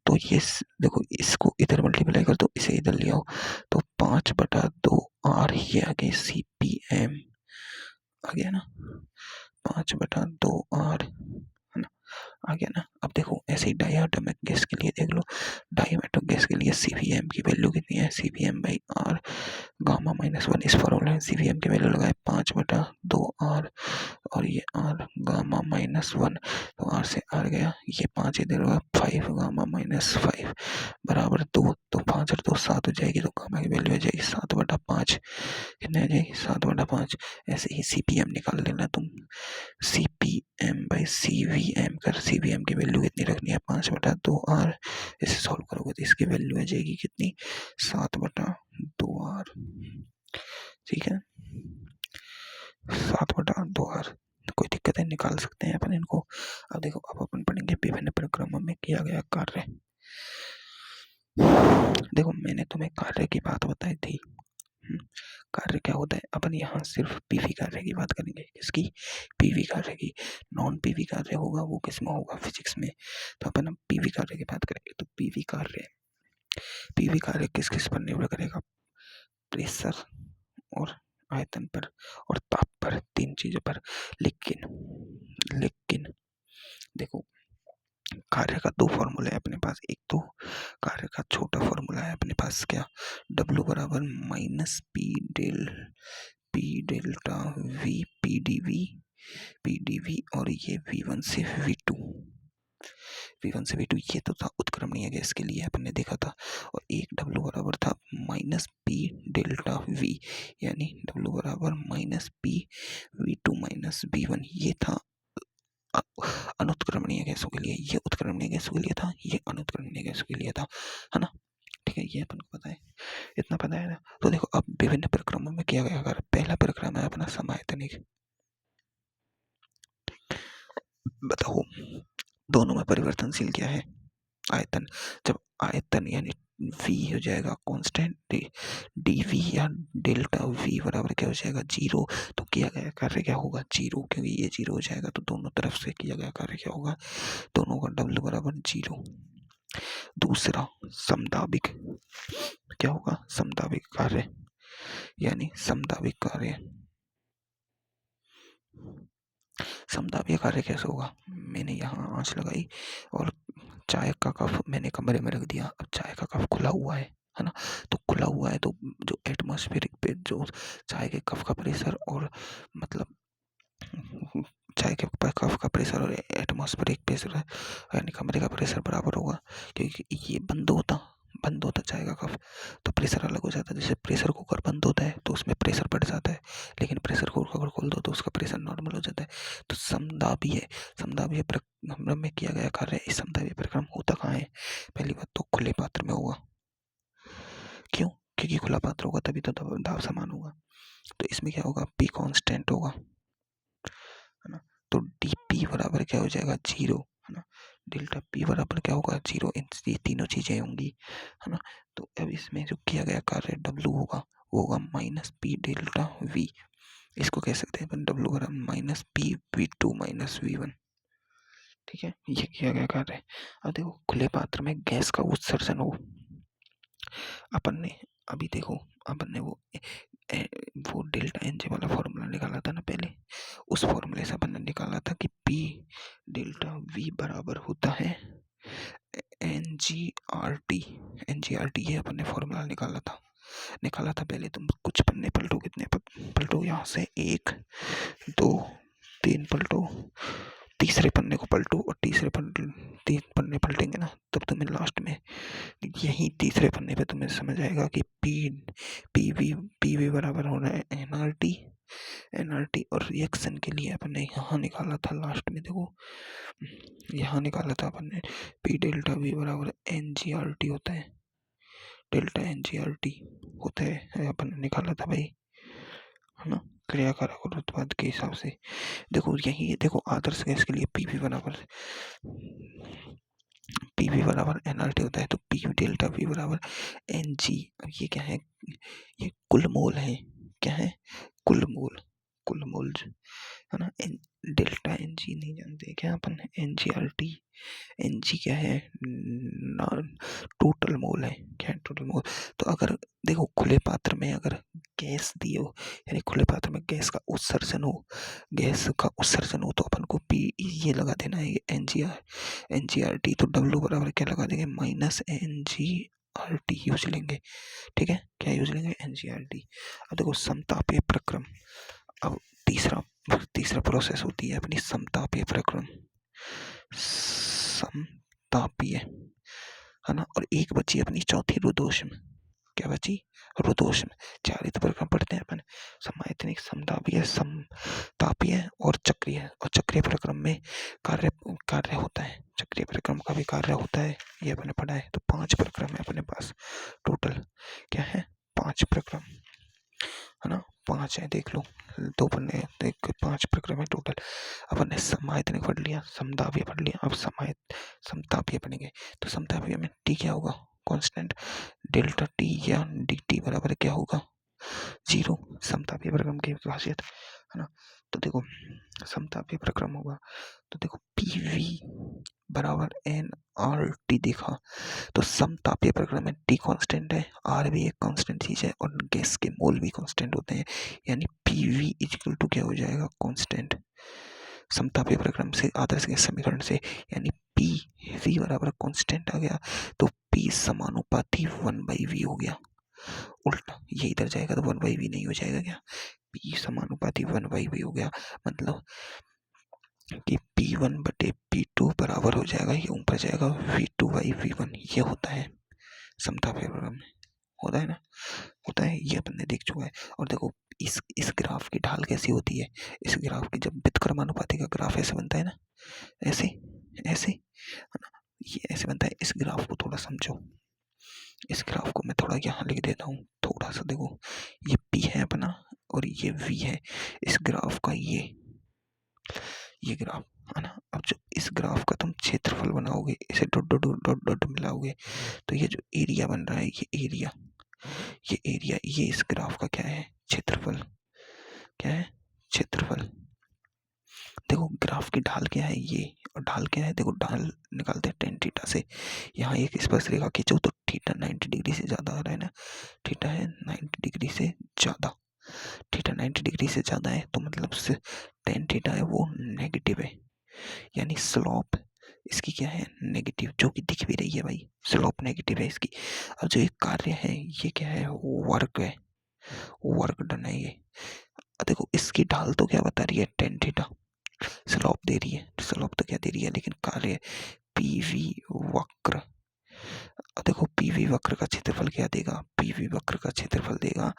तो ये देखो इसको इधर मल्टीप्लाई कर दो, इसे इधर ले आओ, तो 5/2R ये आ गई CPM, आ गया ना 5/2R, है ना, आ गया ना। अब देखो ऐसे ही डायटोमिक गैस के लिए देख लो, डायटोमिक गैस के लिए CVM की वैल्यू कितनी है CPM/R/γ-1। इस फॉर्मूले में CVM की वैल्यू लगाए 5/2R, और ये R/γ-1, तो R से R गया, ये 5 इधर होगा 5γ-5 बराबर 2, तो 5 और 2 7 हो जाएगी, तो गामा की वैल्यू हो जाएगी 7/5, कितने आ जाएगी 7/5। ऐसे ही CPM निकाल लेना तुम, CPM/CVM कर, CVM की वैल्यू कितनी रखनी है 5/2R, इसे सॉल्व करोगे तो इसकी वैल्यू आ जाएगी कितनी 7/2R, ठीक है, 7/2R। कोई दिक्कत है, निकाल सकते हैं अपन इनको। अब देखो अब अपन पढ़ेंगे विभिन्न प्रक्रमों में किया गया कार्य। देखो मैंने तुम्हें कार्य की बात बताई थी, कार्य क्या होता है, अपन यहाँ सिर्फ PV कार्य की बात करेंगे, किसकी PV कार्य की। नॉन PV कार्य होगा वो किसमें होगा फिजिक्स में, तो अपन PV कार्य की बात करेंगे। तो PV कार्य किस किस पर निर्भर करेगा, प्रेशर और आयतन पर और ताप पर, तीन चीजों पर। लेकिन देखो, कार्य का दो फॉर्मूला है अपने पास। एक तो कार्य का छोटा फॉर्मूला है अपने पास, क्या, W बराबर minus P delta V P D V, और ये V1 से V2 ये तो था उत्क्रमणीय गैस के लिए, अपन ने देखा था। और एक W बराबर था माइनस पी डेल्टा V, यानी W बराबर minus P V2 minus V1, ये था अनुत्क्रमणीय गैसों के लिए। ये उत्क्रमणीय गैसों के लिए था, ये अनुत्क्रमणीय गैसों के लिए था, है ना। ठीक है, ये अपन को पता है, इतना पता है ना। तो देखो, अब विभिन्न प्रक्रमों में किया गया कार्य। पहला प्रक्रम है अपना समायतनिक। बताओ, दोनों में परिवर्तनशील क्या है, आयतन। जब आयतन यानी V हो जाएगा कांस्टेंट, dV या डेल्टा V बराबर क्या हो जाएगा, 0, तो किया गया कार्य क्या होगा, 0, क्योंकि ये 0 हो जाएगा तो दोनों तरफ से किया गया कार्य क्या होगा, दोनों का W बराबर 0। दूसरा समदाबिक, क्या होगा, समदाबिक कार्य, यानी समदाबिक कार्य। समदाबिक कार्य कैसे होगा, मैंने यहाँ आंच लगाई और चाय का कप मैंने कमरे में रख दिया। अब चाय का कप खुला हुआ है ना। तो खुला हुआ है तो जो एटमॉस्फेरिक पे जो चाय के कप का प्रेशर और मतलब चाय के कप का प्रेशर और एटमॉस्फेरिक प्रेशर यानी कमरे का प्रेशर बराबर होगा, क्योंकि ये बंद होता चाय का कप तो प्रेशर अलग हो जाता है। जैसे प्रेशर कुकर बंद होता है तो उसमें प्रेशर बढ़ जाता है, लेकिन प्रेशर कुकर अगर खोल दो तो उसका प्रेशर नॉर्मल हो जाता है। तो समदाबीय प्रक्रम में किया गया कार्य। इस समदाबीय प्रक्रम होता कहाँ है, पहली बात तो खुले पात्र में होगा। क्यों, क्योंकि खुला पात्र होगा तभी तो दाब समान होगा। तो इसमें क्या होगा, P कांस्टेंट होगा, है ना। तो dP बराबर क्या हो जाएगा, 0, है ना। डेल्टा P बराबर क्या होगा, 0। ये तीनों चीजें होंगी, है ना। तो अब इसमें जो किया गया कार्य W होगा वो होगा माइनस पी डेल्टा V। इसको कह सकते हैं अपन W बराबर minus P V2 minus V1। ठीक है, ये किया गया कार्य। अब देखो, खुले पात्र में गैस का उत्सर्जन हो, अपन ने अभी देखो, अपन ने वो डेल्टा NG वाला फॉर्मूला निकाला था ना पहले। उस फॉर्मूले से अपन ने निकाला था कि P डेल्टा V बराबर होता है NGRT ये अपन ने फॉर्मूला निकाला था पहले। तुम कुछ पन्ने पलटो, कितने पलटो, यहाँ से 1 2 3 पलटो, तीसरे पन्ने को पलटो और तीन पन्ने पलटेंगे ना, तब तुम्हें लास्ट में यही तीसरे पन्ने पे तुम्हें समझ आएगा कि पीवी बराबर हो रहा है एनआरटी। और रिएक्शन के लिए अपन ने यहाँ निकाला था लास्ट में, देखो यहाँ निकाला था अपन ने पी डेल्टा वी बराबर NGRT होता है, डेल्टा NGRT होता है, अपन ने निकाला था भाई, है ना। क्रियाकारक और उत्पाद के हिसाब से देखो, यही देखो आदर्श गैस के लिए पीवी बराबर एनआरटी होता है, तो पी डेल्टा वी बराबर NG। अब ये क्या है, ये कुल मोल है, क्या है, कुल मोल है ना। डेल्टा NG नहीं जानते क्या अपन, NG क्या है, टोटल मोल है, क्या है, टोटल मोल। तो अगर देखो, खुले पात्र में अगर गैस दी हो, यानी खुले पात्र में गैस का उत्सर्जन हो तो अपन को P ये लगा देना है, NGRT। तो W बराबर क्या लगा देंगे, माइनस NGRT यूज लेंगे। ठीक है, क्या यूज लेंगे, NGRT। अब देखो, समतापीय प्रक्रम। अब तीसरा प्रोसेस होती है अपनी समतापीय प्रक्रम, है ना। और एक बची अपनी चौथी रुद्धोष्म। क्या बची, रुद्धोष्म। चार ही तो प्रक्रम पढ़ते हैं अपन, समायतनिक, समतापीय, समतापीय और चक्रीय। और चक्रीय प्रक्रम में कार्य होता है, चक्रीय प्रक्रम का भी कार्य होता है, ये अपने पढ़ा है। तो 5 प्रक्रम है अपने पास टोटल, क्या है, 5 प्रक्रम, है ना। 5 है, देख लो, 2 पन्ने, 5 प्रक्रम है टोटल। अपन ने समायतनिक पढ़ लिया, समतापीय पढ़ लिया, अब समतापीय पढ़ेंगे। तो समतापीय में T क्या होगा, कांस्टेंट, डेल्टा T या DT बराबर क्या होगा, 0। समतापीय प्रक्रम की खासियत, है ना। तो देखो समतापीय प्रक्रम होगा तो देखो PV बराबर nRT देखा तो समतापीय प्रक्रम में T कांस्टेंट है, R भी एक कांस्टेंट चीज है और गैस के मोल भी कांस्टेंट होते हैं, यानी PV इक्वल टू क्या हो जाएगा, कांस्टेंट। समतापीय प्रक्रम से आदर्श गैस समीकरण से यानी PV बराबर कांस्टेंट आ गया तो P समानुपाती 1/V हो गया। उल्टा ये इधर जाएगा तो 1/V नहीं हो जाएगा क्या, P समानुपाती 1/V हो गया, मतलब कि P1 बटे P2 बराबर हो जाएगा, ये ऊपर जाएगा V2/V1। ये होता है समतापीय प्रक्रम में, होता है ना, होता है, ये अपन ने देख चुका है। और देखो इस ग्राफ की ढाल कैसी होती है, इस ग्राफ की जब व्युत्क्रमानुपाती का ग्राफ ऐसे बनता है ना, ऐसे ऐसे है ना, ये ऐसे बनता है। इस ग्राफ को थोड़ा समझो, इस ग्राफ को मैं थोड़ा यहाँ लिख देता हूँ, थोड़ा सा देखो, ये P है अपना और ये V है, इस ग्राफ का ये ग्राफ है ना। अब जो इस ग्राफ का तुम क्षेत्रफल बनाओगे, इसे डॉट डॉट डॉट डॉट मिलाओगे तो ये जो एरिया बन रहा है, ये इस ग्राफ का क्या है, क्षेत्रफल। क्या है, क्षेत्रफल। देखो ग्राफ की ढाल क्या है, ये, और ढाल क्या है, देखो ढाल निकालते हैं टेन थीटा से। यहाँ एक स्पर्शरेखा खींचो तो थीटा 90 डिग्री से ज्यादा आ रहा है ना, थीटा है 90 डिग्री से ज्यादा, थीटा 90 डिग्री से ज्यादा है तो मतलब से टेन थीटा है वो नेगेटिव है, यानी स्लोप इसकी क्या है, नेगेटिव, जो कि दिख भी रही है भाई, स्लोप नेगेटिव है इसकी। अब जो एक कार्य है ये क्या है, वर्क है, वर्क डन है ये। देखो इसकी ढाल तो क्या बता रही है, टेन थीटा, स्लोप दे रही है, स्लोप तो क्या दे रही है, लेकिन कार्य PV वक्र। देखो PV वक्र का क्षेत्रफल क्या देगा, PV वक्र का क्षेत्रफल देगा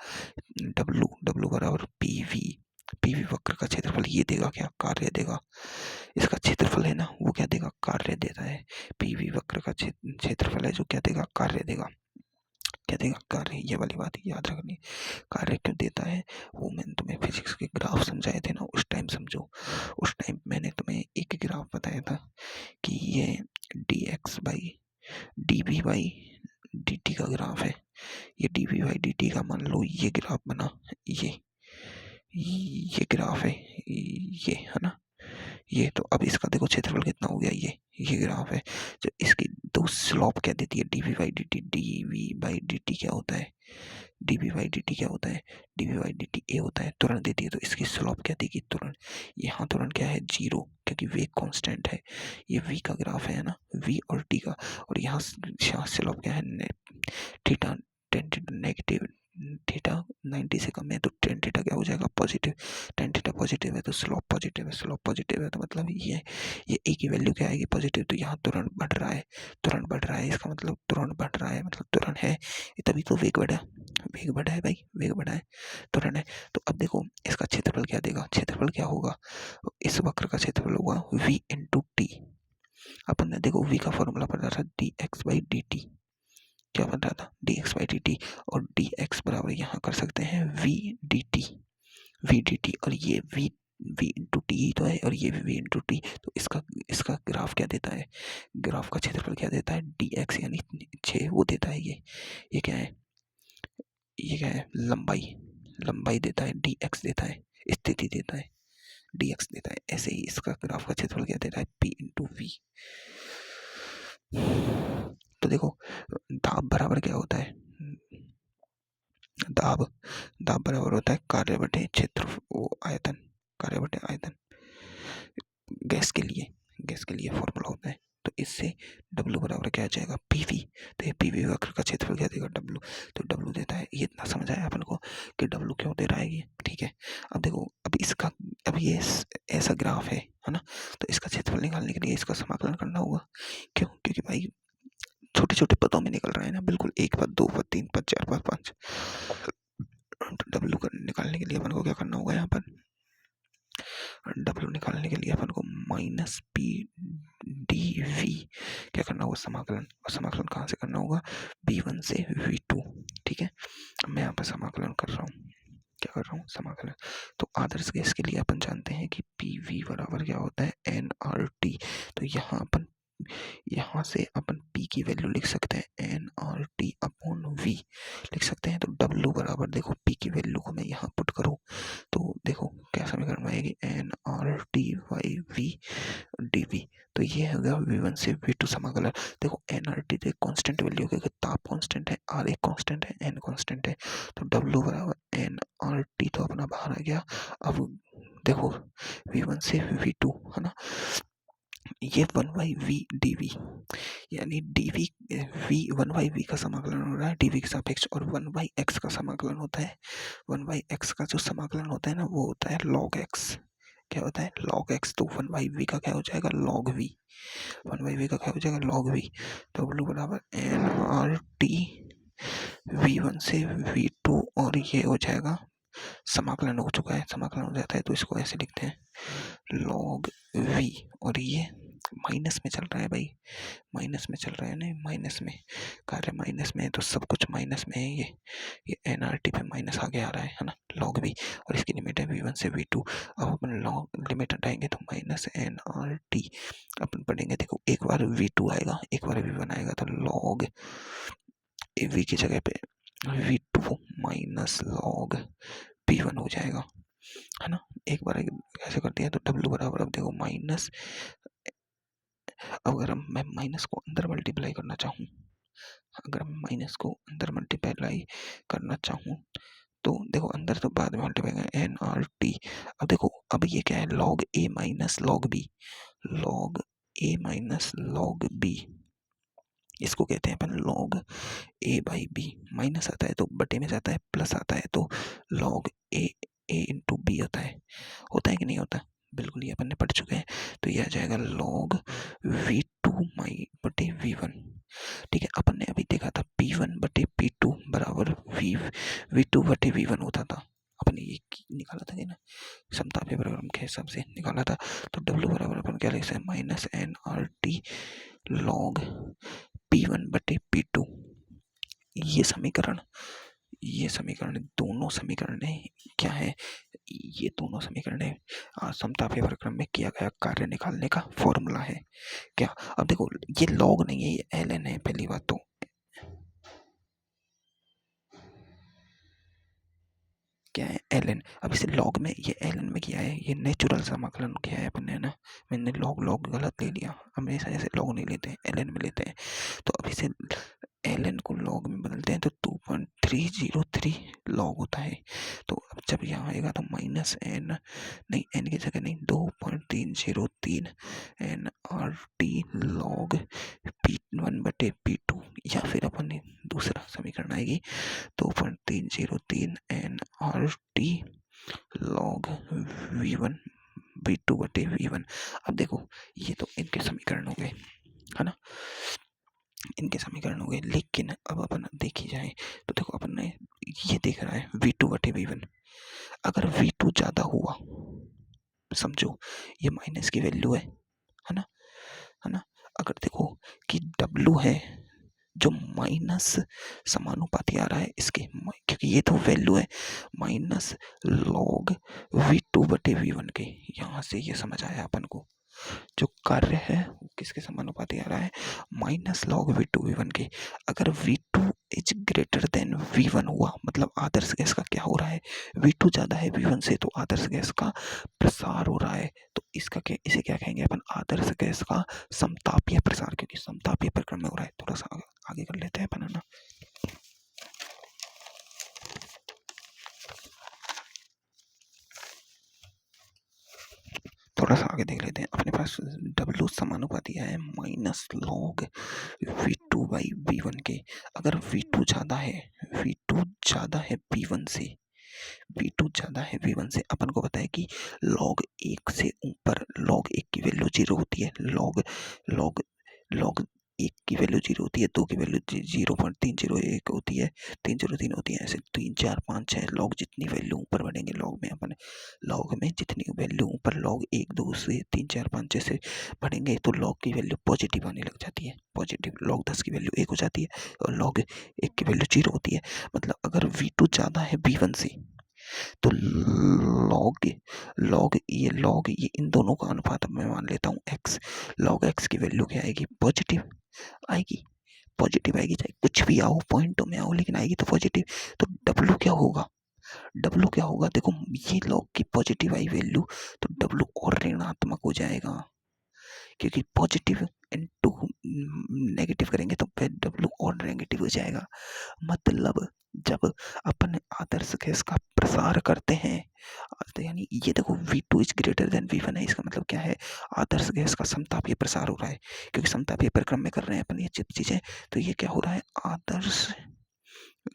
W बराबर PV वक्र का क्षेत्रफल ये देगा क्या, कार्य देगा। इसका क्षेत्रफल है ना वो क्या देगा, कार्य देता है। PV वक्र का क्षेत्रफल है जो क्या देगा, कार्य देगा। क्या देगा, कार्य। ये वाली बात याद रखनी, कार्य क्यों देता है वो मैंने तुम्हें फिजिक्स के ग्राफ समझाए थे ना, उस टाइम समझो। उस टाइम मैंने तुम्हें एक ग्राफ बताया था कि ये dx/dv/dt का ग्राफ है, ये dv/dt का मान लो ये ग्राफ बना, ये ग्राफ है, ये है ना, ये तो अब इसका देखो क्षेत्रफल कितना हो गया, ये ग्राफ है। जो इसकी दो स्लोप क्या देती है, dv/dt क्या होता है, dv/dt क्या होता है, dv/dt a होता है, त्वरण देती है, तो इसकी स्लोप क्या देगी, त्वरण। यहाँ त्वरण क्या है, 0, क्योंकि वेग कांस्टेंट है, ये v का ग्राफ है ना, v और t का, और यहाँ स्लोप क्या है, theta, tan theta negative, theta 90 से कम है तो टेन थीटा क्या हो जाएगा, पॉजिटिव, टेन थीटा पॉजिटिव है तो स्लोप पॉजिटिव है, स्लोप पॉजिटिव है तो मतलब ये a की वैल्यू क्या आएगी, पॉजिटिव। तो यहाँ तुरंत बढ़ रहा है, तुरंत बढ़ रहा है, इसका मतलब तुरंत बढ़ रहा है, मतलब तुरंत है, तभी तो वेग बढ़ा, वेग बढ़ा है भाई, वेग बढ़ा है, तुरंत है। तो अब देखो इसका क्षेत्रफल क्या देगा, क्षेत्रफल क्या होगा, इस वक्र का क्षेत्रफल होगा v इंटू टी। अपन ने देखो v का फॉर्मूला पढ़ा था dx/dt, क्या बन रहा था, dx/dt, और dx बराबर यहाँ कर सकते हैं v dt, और ये v इंटू टी तो है और ये भी v इंटू टी, तो इसका ग्राफ क्या देता है, ग्राफ का क्षेत्रफल क्या देता है, dx यानी 6 वो देता है, ये क्या है, ये क्या है, लंबाई देता है, dx देता है, स्थिति देता है, dx देता है। ऐसे ही इसका ग्राफ का क्षेत्रफल क्या देता है, p इंटू v। तो देखो दाब बराबर क्या होता है, दाब बराबर होता है कार्य बटे क्षेत्र, वो आयतन, कार्य बटे आयतन। गैस के लिए फॉर्मूला होता है। तो इससे W बराबर क्या आ जाएगा, PV। तो ये PV वक्र का क्षेत्रफल क्या देगा, W। तो W देता है, ये इतना समझ आया अपन को कि W क्यों दे रहा है ये, ठीक है। अब देखो अब ये ऐसा ग्राफ है ना, तो इसका क्षेत्रफल निकालने के लिए इसका समाकलन करना होगा। क्यों, क्योंकि भाई छोटे छोटे पदों में निकल रहा है ना, बिल्कुल 1 पद, 2 पद, 3 पद, 4 पद, 5। W निकालने के लिए अपन को क्या करना होगा, यहाँ पर W निकालने के लिए अपन को -P/dV क्या करना होगा, समाकलन। और समाकलन कहाँ से करना होगा, V1 से V2, ठीक है। मैं यहाँ पर समाकलन कर रहा हूँ, क्या कर रहा हूँ, समाकलन। तो आदर्श गैस के लिए अपन जानते हैं कि PV बराबर क्या होता है, nRT। तो यहाँ से अपन P की वैल्यू लिख सकते हैं nRT अपॉन V लिख सकते हैं। तो W बराबर देखो P की वैल्यू को मैं यहाँ पुट करूँ तो देखो क्या समीकरण में आएगी, N R T by V D V. तो ये हो गया V1 से V2 समाकलन। देखो एन आर टी तो एक कॉन्स्टेंट वैल्यू है, ताप कॉन्स्टेंट है, आर एक कॉन्स्टेंट है, एन कॉन्स्टेंट है, तो W बराबर एन आर टी तो अपना बाहर आ गया। अब देखो V1 से V2 है ना, ये 1/v dv, यानी dv v 1/v का समाकलन हो रहा है dv के सापेक्ष, और 1/x का समाकलन होता है, 1/x का जो समाकलन होता है ना वो होता है log x। क्या होता है, log x। तो 1/v का क्या हो जाएगा, log v। 1/v का क्या हो जाएगा, log v। तो W बराबर एन आर टी V1 से V2, और ये हो जाएगा समाकलन हो चुका है, समाकलन हो जाता है तो इसको ऐसे लिखते हैं log v, और ये माइनस में चल रहा है भाई, माइनस में चल रहा है ना, माइनस में कार्य माइनस में है तो सब कुछ माइनस में है। ये एन आर टी पे माइनस आगे आ रहा है ना, log v, और इसकी लिमिट है V1 से V2। अब अपन लॉग लिमिट हटाएंगे तो माइनस एन आर टी अपन पढ़ेंगे, देखो एक बार V2 आएगा एक बार V1 आएगा, तो log v की जगह पे V2 माइनस log P1 हो जाएगा, है ना। एक बार ऐसे कर दिया तो W बराबर, अब देखो माइनस, अगर मैं माइनस को अंदर मल्टीप्लाई करना चाहूँ, अगर मैं माइनस को अंदर मल्टीप्लाई करना चाहूँ तो देखो अंदर तो बाद में मल्टीप्लाई करें, एन आर टी। अब देखो अब ये क्या है, log a minus log b, log a minus log b, इसको कहते हैं अपन log a by b। Minus आता है तो बटे में जाता है, प्लस आता है तो log a इंटू बी होता है कि नहीं होता, बिल्कुल ये अपन ने पढ़ चुके हैं। तो ये आ जाएगा log v2 माई बटे v1। ठीक है, अपन ने अभी देखा था p1 बटे p2 बराबर v2 बटे v1 होता था, अपन ने ये निकाला था कि ना, समता प्रक्रम के हिसाब से निकाला था। तो W बराबर अपन क्या लिख सकते हैं, minus N R T log p1 बटे p2। ये समीकरण दोनों समीकरण क्या है, ये दोनों समीकरण समतापीय प्रक्रम में किया गया कार्य निकालने का फॉर्मूला है क्या। अब देखो ये लॉग नहीं है, ये ln है, पहली बात तो क्या है ln। अब इसे लॉग में ये ln में किया है, ये नेचुरल समाकलन किया है अपन ने ना, मैंने लॉग गलत ले लिया, हमेशा ऐसे लॉग नहीं लेते हैं, ln में लेते हैं। तो अब इसे ln को लॉग में बदलते हैं तो 2.303 लॉग होता है। तो अब जब यहाँ आएगा तो माइनस एन, नहीं एन की जगह नहीं, 2.303 N R T log P1 बटे P2, या फिर अपन ने दूसरा समीकरण आएगी 2.303 N R T log V1 V2 बटे V1। अब देखो ये तो इनके समीकरण हो गए, है ना, इनके समीकरण हो गए। लेकिन अब अपन देखी जाए तो देखो अपन ने ये देख रहा है V2 बटे V1, अगर V2 ज़्यादा हुआ, समझो ये माइनस की वैल्यू है ना, है ना। अगर देखो कि W है जो माइनस समानुपाती आ रहा है इसके, क्योंकि ये तो वैल्यू है माइनस लॉग V2 बटे V1 के, यहाँ से ये समझ आया अपन को जो कार्य है वो किसके समानुपाती आ रहा है, माइनस लॉग V2 V1 के। अगर V2 is greater than V1 हुआ, मतलब आदर्श गैस का क्या हो रहा है, V2 ज़्यादा है V1 से तो आदर्श गैस का प्रसार हो रहा है। तो इसका क्या, इसे क्या कहेंगे अपन, आदर्श गैस का समतापीय प्रसार, क्योंकि समतापीय प्रक्रम में हो रहा है। थोड़ा सा आगे कर लेते हैं अपन, है ना। थोड़ा सा आगे देख लेते हैं, अपने पास W समानुपाती है minus log V2 by V1 के। अगर V2 ज़्यादा है, V2 ज़्यादा है V1 से, V2 ज़्यादा है V1 से, अपन को पता है कि log 1 से ऊपर log 1 की वैल्यू 0 होती है, log 1 की वैल्यू 0 होती है, 2 की वैल्यू 0.301 होती है, 303 होती है, ऐसे 3 4 5 6 लॉग जितनी वैल्यू ऊपर बढ़ेंगे लॉग में, अपन लॉग में जितनी वैल्यू ऊपर लॉग 1 2 से 3 4 5 6 से बढ़ेंगे तो लॉग की वैल्यू पॉजिटिव आने लग जाती है, पॉजिटिव। लॉग 10 की वैल्यू 1 हो जाती है और लॉग 1 की वैल्यू 0 होती है। मतलब अगर V2 ज़्यादा है V1 से तो लॉग ये इन दोनों का अनुपात मैं मान लेता हूँ x, लॉग x की वैल्यू क्या आएगी, पॉजिटिव आएगी, पॉजिटिव आएगी, चाहे कुछ भी आओ पॉइंटों में आओ लेकिन आएगी तो पॉजिटिव। तो W क्या होगा, डब्लू क्या होगा, देखो ये लॉग की पॉजिटिव आई वैल्यू, तो डब्लू और ऋणात्मक हो जाएगा, क्योंकि पॉजिटिव इनटू नेगेटिव करेंगे तो फिर डब्लू और नेगेटिव हो जाएगा। मतलब जब अपन आदर्श गैस का प्रसार करते हैं, तो यानी ये देखो V2 is greater than V1 है, इसका मतलब क्या है, आदर्श गैस का समतापीय प्रसार हो रहा है, क्योंकि समतापीय परिक्रम में कर रहे हैं अपन ये चीजें, तो ये क्या हो रहा है, आदर्श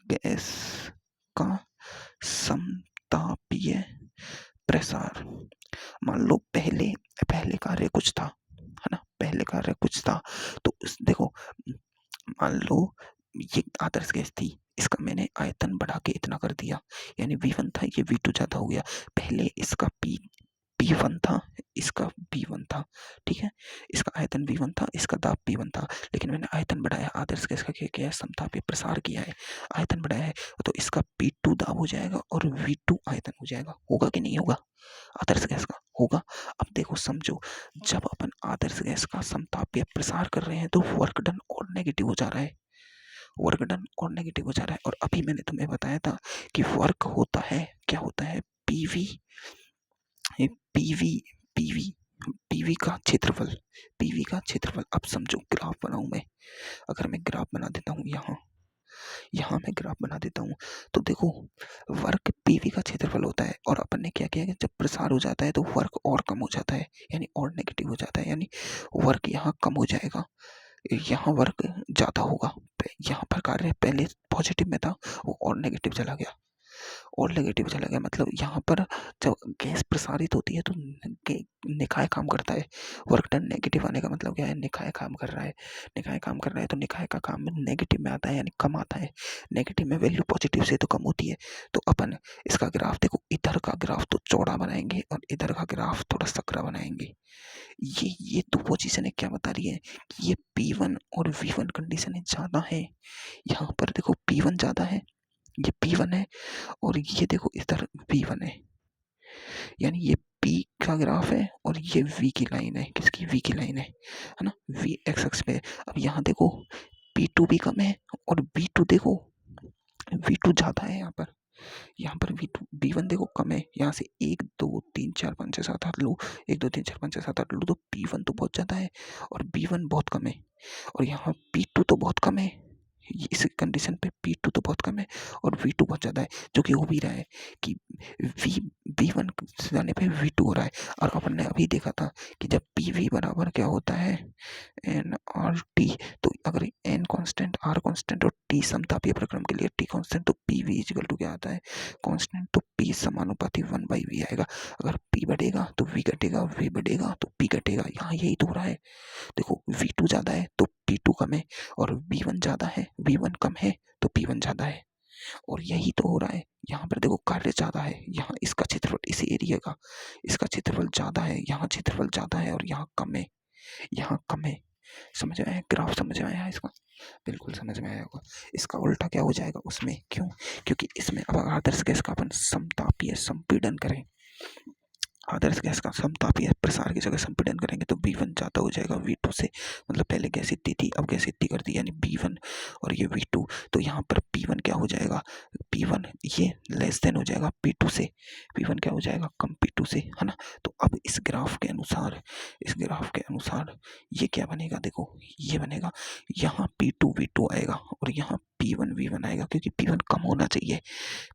गैस का समतापीय प्रसार। मान लो पहले पहले कार्य कुछ था, है ना, पहले कार्य कुछ था, तो देखो मान लो ये आदर्श गैस थी, इसका मैंने आयतन बढ़ा के इतना कर दिया, यानी V1 था, ये V2 ज्यादा हो गया, पहले इसका P1 था, इसका V1 था, ठीक है, इसका आयतन V1 था, इसका दाब P1 था, लेकिन मैंने आयतन बढ़ाया, आदर्श गैस का क्या किया है, समतापीय प्रसार किया है, आयतन बढ़ाया है, तो इसका P2 दाब हो जाएगा और V2 आयतन हो जाएगा। होगा कि नहीं होगा, आदर्श गैस का होगा। अब देखो समझो, जब अपन आदर्श गैस का समतापीय प्रसार कर रहे हैं तो वर्क डन और नेगेटिव हो जा रहा है, वर्क डन और नेगेटिव हो जा रहा है, और अभी मैंने तुम्हें बताया था कि वर्क होता है, क्या होता है, पीवी, पीवी पीवी पीवी का क्षेत्रफल, पीवी का क्षेत्रफल। अब समझो ग्राफ बनाऊं मैं, अगर मैं ग्राफ बना देता हूँ, यहाँ मैं ग्राफ बना देता हूँ, तो देखो वर्क पीवी का क्षेत्रफल होता है, और अपन ने क्या किया कि जब प्रसार हो जाता है तो वर्क और कम हो जाता है, यानी और नेगेटिव हो जाता है, यानी वर्क यहाँ कम हो जाएगा, यहाँ वर्क ज़्यादा होगा, यहाँ पर कार्य पहले पॉजिटिव में था, वो और नेगेटिव चला गया, और नेगेटिव चला गया, मतलब यहाँ पर जब गैस प्रसारित होती है तो निकाय काम करता है, वर्क डन नेगेटिव आने का मतलब क्या है, निकाय काम कर रहा है, निकाय काम कर रहा है, तो निकाय का काम नेगेटिव में आता है, यानी कम आता है, नेगेटिव में वैल्यू पॉजिटिव से तो कम होती है, तो अपन इसका ग्राफ देखो, इधर का ग्राफ तो चौड़ा बनाएंगे और इधर का ग्राफ थोड़ा सकरा बनाएंगे। ये दो पोजीशन है, क्या बता रही है कि ये P1 और V1 कंडीशन ज़्यादा है, यहाँ पर देखो P1 ज़्यादा है, ये P1 है, और ये देखो इधर V1 है, यानी ये P का ग्राफ है और ये V की लाइन है, किसकी, V की लाइन है ना, V एक्स एक्स पे। अब यहाँ देखो P2 भी कम है और V2 देखो, V2 ज़्यादा है, यहाँ पर V1 देखो कम है, यहाँ से 1 2 3 4 5 6 7 8 लो, 1 2 3 4 5 6 7 8 लो, तो P1 तो बहुत ज़्यादा है और B1 बहुत कम है, और यहाँ P2 तो बहुत कम है, इस कंडीशन पे P2 तो बहुत कम है और V2 बहुत ज़्यादा है, जो कि हो भी रहा है कि V1 से जाने पे V2 हो रहा है। और अपन ने अभी देखा था कि जब PV बराबर क्या होता है, NRT, तो अगर N कांस्टेंट, R कांस्टेंट और T समतापीय प्रक्रम के लिए T कांस्टेंट, तो PV इक्वल टू क्या आता है, कांस्टेंट, तो P समानुपाती 1/V आएगा, अगर P बढ़ेगा तो V घटेगा, V बढ़ेगा तो P घटेगा, यहाँ यही तो हो रहा है। देखो V2 ज़्यादा है तो P2 कम है, और V1 ज़्यादा है, V1 कम है तो P1 ज़्यादा है, और यही तो हो रहा है। यहाँ पर देखो कार्य ज़्यादा है, यहाँ इसका क्षेत्रफल, इस एरिया का इसका क्षेत्रफल ज़्यादा है, यहाँ क्षेत्रफल ज़्यादा है और यहाँ कम है, यहाँ कम है। समझ में आया, ग्राफ समझ में आया इसका, बिल्कुल समझ में आया होगा। इसका उल्टा क्या हो जाएगा उसमें, क्यों, क्योंकि इसमें अब आदर्श गैस का अपन समतापीय संपीड़न करें, आदर्श गैस का समतापीय प्रसार की जगह संपीड़न करेंगे तो V1 ज़्यादा हो जाएगा V2 से, मतलब पहले गैस इतनी थी, अब गैस इतनी कर दी, यानी B1 और ये V2, तो यहाँ पर P1 क्या हो जाएगा, P1 ये लेस देन हो जाएगा P2 से, P1 क्या हो जाएगा, कम P2 से, है ना। तो अब इस ग्राफ के अनुसार, ये क्या बनेगा, देखो ये बनेगा, यहाँ P2 V2 आएगा और यहाँ P1 V1 आएगा, क्योंकि P1 कम होना चाहिए,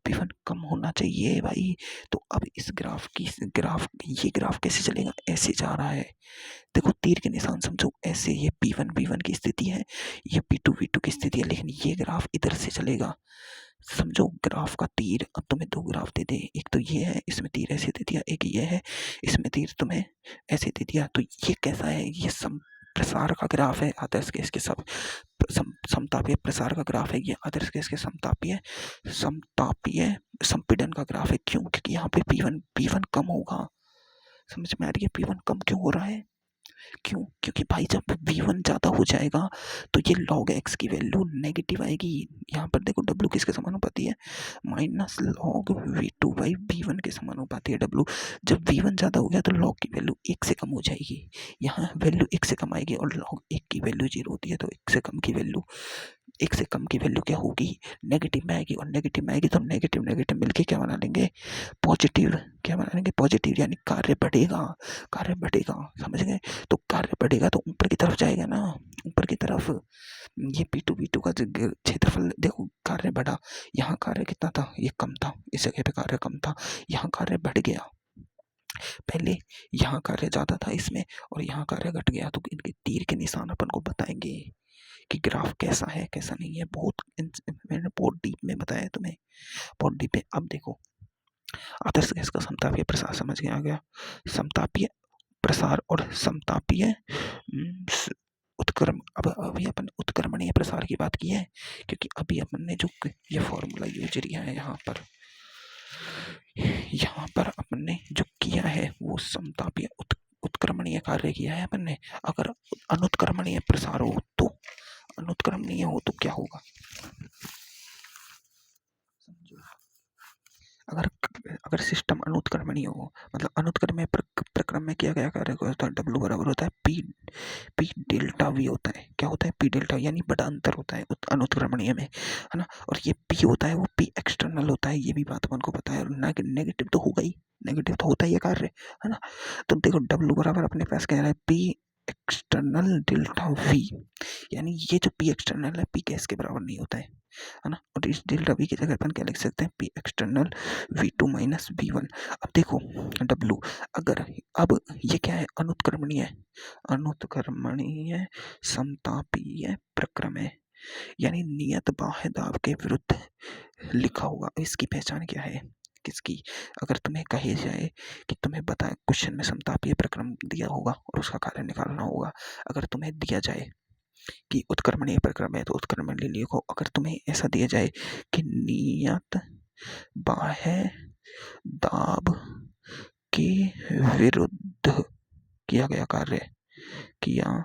P1 कम होना चाहिए भाई। तो अब इस ये ग्राफ कैसे चलेगा, ऐसे जा रहा है, देखो तीर के निशान समझो, ऐसे ये P1 V1 की स्थिति है, ये P2 V2 की स्थिति है, लेकिन ये ग्राफ इधर से चलेगा, समझो ग्राफ का तीर। अब तुम्हें दो ग्राफ दे दे, एक तो ये है, इसमें तीर ऐसे दे दिया, एक ये है, इसमें तीर तुम्हें ऐसे दे दिया, तो ये कैसा है, ये प्रसार का ग्राफ है, आदर्श गैस के सब समतापीय प्रसार का ग्राफ है, ये आदर्श गैस के समतापीय संपीड़न का ग्राफ है। क्यों, क्योंकि यहाँ पे P1 कम होगा, समझ में आ रही है, P1 कम क्यों हो रहा है, क्यों, क्योंकि भाई जब V1 ज़्यादा हो जाएगा तो ये log x की वैल्यू नेगेटिव आएगी। यहाँ पर देखो W किसके समानुपाती है, माइनस log V2/V1 के समानुपाती है W। जब V1 ज़्यादा हो गया तो log की वैल्यू 1 से कम हो जाएगी, यहाँ वैल्यू 1 से कम आएगी, और log 1 की वैल्यू 0 होती है, तो 1 से कम की वैल्यू एक से कम की वैल्यू क्या होगी, नेगेटिव में आएगी, और नेगेटिव में आएगी तो नेगेटिव नेगेटिव मिलके क्या बना लेंगे, पॉजिटिव। क्या बना लेंगे, पॉजिटिव, यानी कार्य बढ़ेगा, कार्य बढ़ेगा, समझ गए। तो कार्य बढ़ेगा तो ऊपर की तरफ जाएगा ना, ऊपर की तरफ। ये P2 का क्षेत्रफल देखो, कार्य बढ़ा, यहाँ कार्य कितना था, ये कम था, इस जगह पे कार्य कम था, यहाँ कार्य बढ़ गया। पहले यहाँ कार्य ज्यादा था इसमें, और यहाँ कार्य घट गया, तो इनके तीर के निशान अपन को बताएंगे कि ग्राफ कैसा है कैसा नहीं है। मैंने बहुत डीप में बताया तुम्हें, बहुत डीप में। अब देखो, आदर्श गैस का समतापीय प्रसार समझ में आ गया। समतापीय प्रसार और समतापीय उत्क्रम। अब अभी अपन उत्क्रमणीय प्रसार की बात की है, क्योंकि अभी अपन ने जो ये फॉर्मूला यूज किया है यहाँ पर अपन ने जो किया है वो समतापीय उत्क्रमणीय कार्य किया है अपन ने। अगर अनुत्क्रमणीय प्रसार हो तो, अनुत्क्रमणीय हो तो क्या होगा, समझो। अगर अगर सिस्टम अनुत्क्रमणीय हो, मतलब अनुत्क्रमणीय प्रक्रम में किया गया कार्य होता है, W बराबर होता है पी डेल्टा वी होता है। क्या होता है, पी डेल्टा, यानी बड़ा अंतर होता है अनुत्क्रमणीय में, है ना। और ये पी होता है वो पी एक्सटर्नल होता है, ये भी बात अपन को पता है। और नेगेटिव तो होगा ही, नेगेटिव तो होता ही है कार्य, है ना। तो देखो W बराबर अपने पास कह रहा है पी एक्सटर्नल डेल्टा वी, यानी ये जो पी एक्सटर्नल है पी गैस के बराबर नहीं होता है ना। और इस डेल्टा वी की जगह अपन क्या लिख सकते हैं, P external V2 minus V1। अब देखो W, अगर अब ये क्या है, अनुत्क्रमणीय, अनुत्क्रमणीय समतापीय प्रक्रम है, यानी नियत बाह्य दाब के विरुद्ध लिखा होगा। इसकी पहचान क्या है, किसकी, अगर तुम्हें कहे जाए कि तुम्हें बताए क्वेश्चन में समतापीय प्रक्रम दिया होगा और उसका कार्य निकालना होगा, अगर तुम्हें दिया जाए कि उत्क्रमणीय प्रक्रम है तो उत्क्रमणीय लिखो। अगर तुम्हें ऐसा दिया जाए कि नियत बाह्य दाब के विरुद्ध किया गया कार्य, किया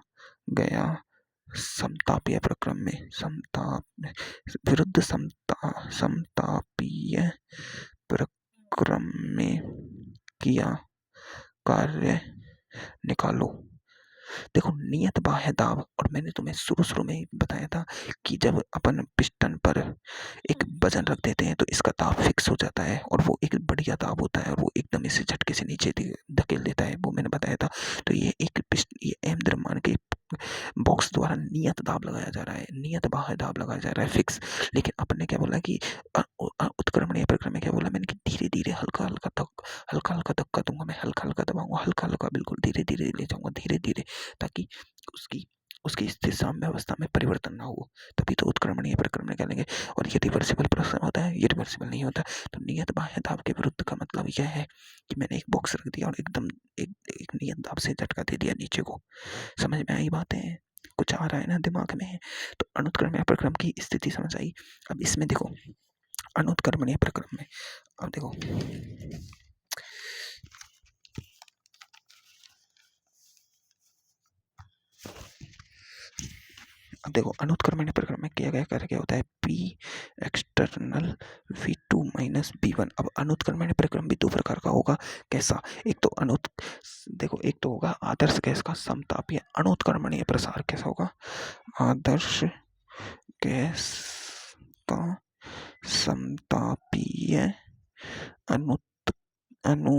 गया समतापीय प्रक्रम में, विरुद्ध समतापीय प्रक्रम में किया कार्य निकालो। देखो नियत बाह्य दाब, और मैंने तुम्हें शुरू में ही बताया था कि जब अपन पिस्टन पर एक वजन रख देते हैं तो इसका दाब फिक्स हो जाता है, और वो एक बढ़िया दाब होता है, और वो एकदम इसे झटके से नीचे धकेल देता है, वो मैंने बताया था। तो ये एम द्रव्यमान के बॉक्स द्वारा नियत दाब लगाया जा रहा है, नियत बाह्य दाब लगाया जा रहा है फिक्स। लेकिन अपन ने क्या बोला कि उत्क्रमणीय प्रक्रम में क्या बोला मैंने कि धीरे धीरे हल्का हल्का धक्का दूंगा, मैं हल्का हल्का दबाऊंगा, हल्का हल्का बिल्कुल धीरे धीरे ले जाऊंगा, धीरे धीरे, ताकि उसकी स्थिति साम्य अवस्था में परिवर्तन ना हो, तभी तो उत्क्रमणीय प्रक्रम निकालेंगे। और ये रिवर्सिबल प्रक्रम होता है, ये रिवर्सिबल नहीं होता। तो नियत बाह्य दाब के विरुद्ध का मतलब यह है कि मैंने एक बॉक्स रख दिया और एकदम एक नियत दाब से झटका दे दिया नीचे को। समझ में आई बातें, कुछ आ रहा है ना दिमाग में। तो अनुत्क्रमणीय प्रक्रम की स्थिति समझ आई। अब इसमें देखो अनुत्क्रमणीय प्रक्रम में, अब देखो अनुत्क्रमणीय प्रक्रम में किया गया कार्य क्या होता है, P external V2 minus V1। अब अनुत्क्रमणीय प्रक्रम भी दो प्रकार का होगा। कैसा, एक तो देखो एक तो होगा आदर्श गैस का समतापीय अनुत्क्रमणीय प्रसार। कैसा होगा, आदर्श गैस का समतापीय अनुत्क्रमणीय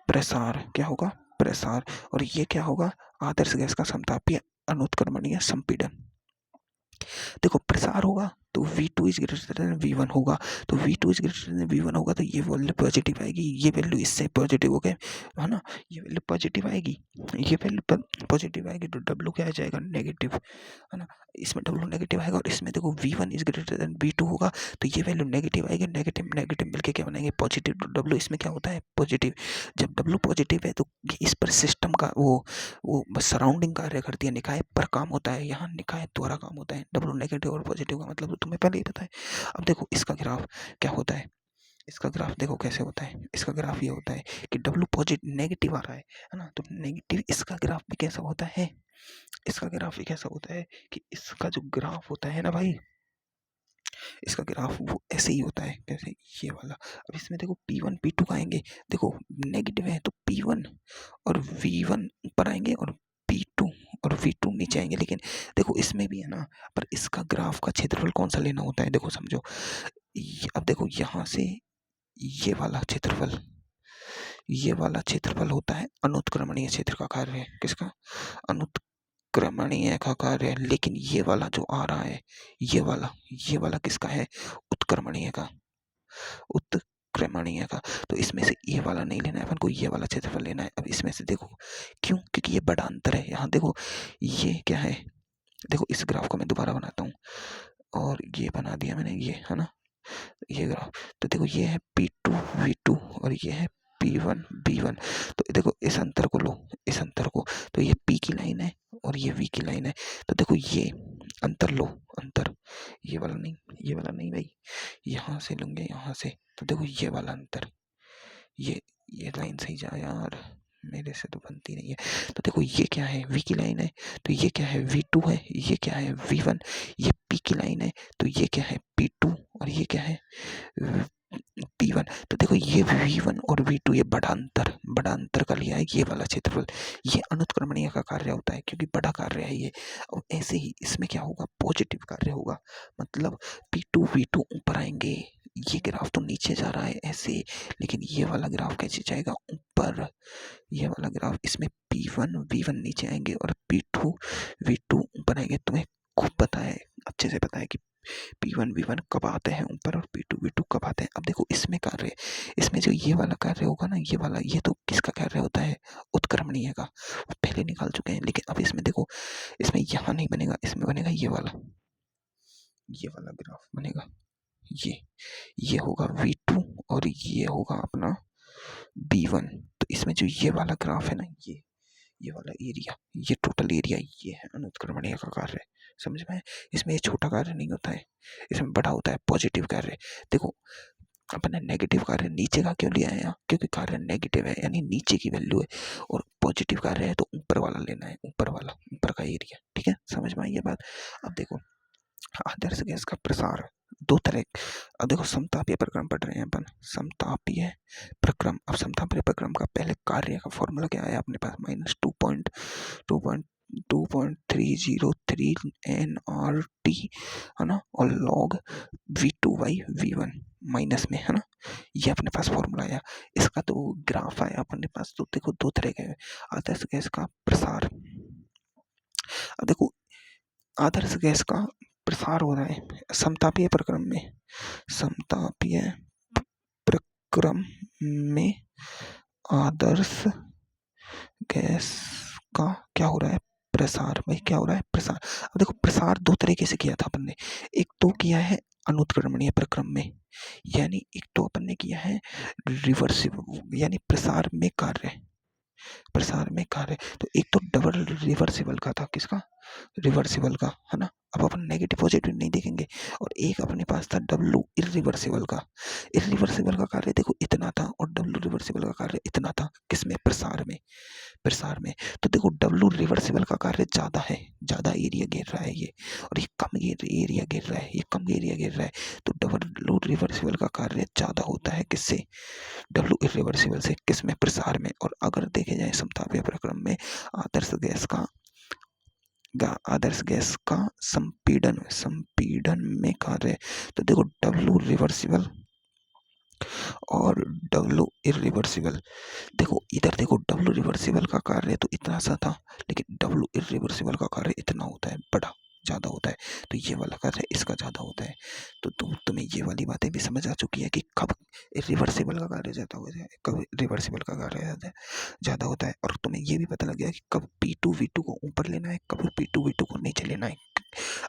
प्रसार। क्या होगा, प्रसार। और ये क्या होगा, आदर्श गैस का समतापीय अनुत्क्रमणीय संपीड़न। देखो प्रसार होगा तो V2 is greater than V1 होगा, तो V2 is greater than V1 होगा तो ये वैल्यू पॉजिटिव आएगी, ये वैल्यू इससे पॉजिटिव हो गए, है ना, ये वैल्यू पॉजिटिव आएगी, ये वैल्यू पॉजिटिव आएगी, तो W क्या आ जाएगा, नेगेटिव, है ना। इसमें W नेगेटिव आएगा, और इसमें देखो V1 is greater than V2 होगा, तो ये वैल्यू नेगेटिव आएगी, नेगेटिव नेगेटिव मिलके क्या बनाएंगे, पॉजिटिव। तो W इसमें क्या होता है, पॉजिटिव। जब W पॉजिटिव है तो इस पर सिस्टम का वो सराउंडिंग कार्य करती है, निकाय पर काम होता है, यहाँ निकाय द्वारा काम होता है। W नेगेटिव और पॉजिटिव का मतलब तो तुम्हें पहले ही पता है। अब देखो इसका ग्राफ क्या होता है, इसका ग्राफ देखो कैसे होता है। इसका ग्राफ ये होता है कि W पॉजिटिव नेगेटिव आ रहा है ना, तो नेगेटिव इसका ग्राफ भी कैसा होता है, इसका ग्राफ भी कैसा होता है कि इसका जो ग्राफ होता है ना भाई, इसका ग्राफ वो ऐसे ही होता है, कैसे, ये वाला। अब इसमें देखो P1 P2 आएंगे, देखो नेगेटिव है तो P1 और V1 ऊपर आएंगे और P2 और V2 नीचे आएंगे। लेकिन देखो इसमें भी है ना, पर इसका ग्राफ का क्षेत्रफल कौन सा लेना होता है, देखो समझो। अब देखो यहाँ से ये वाला क्षेत्रफल होता है अनुत्क्रमणीय क्षेत्र का कार्य। किसका? अनुत्क्रमणीय का कार्य। लेकिन ये वाला जो आ रहा है, ये वाला किसका है? उत्क्रमणीय का, उत्क्रमणीय का। तो इसमें से ये वाला नहीं लेना है अपन को, ये वाला क्षेत्रफल लेना है। अब इसमें से देखो क्यों, क्योंकि ये बड़ा अंतर है। यहाँ देखो ये क्या है, देखो इस ग्राफ को मैं दोबारा बनाता हूँ, और ये बना दिया मैंने, ये है ना ये ग्राफ। तो देखो ये है P2 V2 और ये है P1 B1। तो देखो इस अंतर को लो, इस अंतर को, तो ये P की लाइन है और ये V की लाइन है। तो देखो ये अंतर लो, अंतर, ये वाला नहीं भाई, यहाँ से लूंगे, यहाँ से। तो देखो ये वाला अंतर, ये लाइन सही जा यार, मेरे से तो बनती नहीं है। तो देखो ये क्या है, V की लाइन है, तो ये क्या है, V2 है, ये क्या है, V1, ये P की लाइन है, तो ये क्या है, P2, और ये क्या है, P1। तो देखो ये V1 और V2, ये बड़ा अंतर का लिया है ये वाला क्षेत्रफल। ये अनुत्क्रमणीय का कार्य होता है क्योंकि बड़ा कार्य है ये। और ऐसे ही इसमें क्या होगा, पॉजिटिव कार्य होगा, मतलब P2 V2 ऊपर आएंगे। ये ग्राफ तो नीचे जा रहा है ऐसे, लेकिन ये वाला ग्राफ कैसे जाएगा, ऊपर। ये वाला ग्राफ, इसमें P1 V1 नीचे आएंगे और P2 V2 ऊपर आएंगे। तुम्हें खूब पता है, अच्छे से पता है कि P1 V1 कब आते हैं ऊपर और P2 V2 कब आते हैं। अब देखो इसमें कार्य, इसमें जो ये वाला कार्य होगा ना, ये वाला, ये तो किसका कार्य होता है, उत्क्रमणीय का, वो पहले निकाल चुके हैं। लेकिन अब इसमें देखो, इसमें यहाँ नहीं बनेगा, इसमें बनेगा ये वाला ग्राफ बनेगा। ये होगा V2 और ये होगा अपना B1। तो इसमें जो ये वाला ग्राफ है ना, ये वाला एरिया, ये टोटल एरिया, ये है अनुत्क्रमणीय का कार्य। समझ में? इसमें ये छोटा कार्य नहीं होता है, इसमें बड़ा होता है, पॉजिटिव कार्य। देखो अपन ने नेगेटिव कार्य नीचे का क्यों लिया है यहाँ, क्योंकि कार्य नेगेटिव है, यानी नीचे की वैल्यू है, और पॉजिटिव कार्य है तो ऊपर वाला लेना है, ऊपर का एरिया। ठीक है, समझ में आई ये बात? अब देखो आदर्श गैस का प्रसार दो तरह। अब देखो समतापीय प्रक्रम पढ़ रहे हैं अपन, समतापीय प्रक्रम। अब समतापीय प्रक्रम का पहले कार्य का फॉर्मूला क्या है अपने पास, -2.303 nRT है ना, और log V2/V1 माइनस में, है ना, ये अपने पास फॉर्मूला आया। इसका तो ग्राफ आया अपने पास। तो देखो दो तरह के आदर्श गैस का प्रसार। अब देखो आदर्श गैस का प्रसार हो रहा है समतापीय प्रक्रम में, समतापीय प्रक्रम में आदर्श गैस का क्या हो रहा है, प्रसार। भाई क्या हो रहा है, प्रसार। अब देखो प्रसार दो तरीके से किया था अपन ने, एक तो किया है अनुत्क्रमणीय प्रक्रम में, यानी एक तो अपन ने किया है रिवर्सिबल, यानी प्रसार में कार्य। तो एक तो डबल रिवर्सिबल का था, किसका, रिवर्सिबल का, है ना। अब अपन नेगेटिव पॉजिटिव नहीं देखेंगे। और एक अपने पास था डब्लू इरिवर्सिबल का। इरिवर्सिबल का कार्य देखो इतना था और डब्लू रिवर्सिबल का कार्य इतना था, किसमें, प्रसार में। तो देखो डब्लू रिवर्सिबल का कार्य ज्यादा है, ज्यादा एरिया घेर रहा है ये, और ये कम एरिया घेर रहा है, ये कम एरिया घेर रहा है। तो डब्लू रिवर्सिबल का कार्य ज्यादा होता है किससे, डब्लू इरिवर्सिबल से, किसमें, प्रसार में। और अगर देखे जाए समतापीय प्रक्रम में आदर्श गैस का संपीड़न में कार्य, तो देखो डब्लू रिवर्सिबल और डब्लू इरिवर्सिबल। देखो इधर देखो डब्लू रिवर्सिबल का कार्य तो इतना सा था, लेकिन डब्लू इरिवर्सिबल का कार्य इतना होता है, बड़ा ज्यादा होता है। तो ये वाला कार्य इसका ज्यादा होता है। तो तुम्हें ये वाली बातें भी समझ आ चुकी है कि कब रिवर्सिबल का कार्य ज्यादा हो जाए, कब रिवर्सिबल का कार्य ज्यादा होता है। और तुम्हें ये भी पता लग गया कि कब P2 V2 को ऊपर लेना है, कब P2 V2 को नीचे लेना है।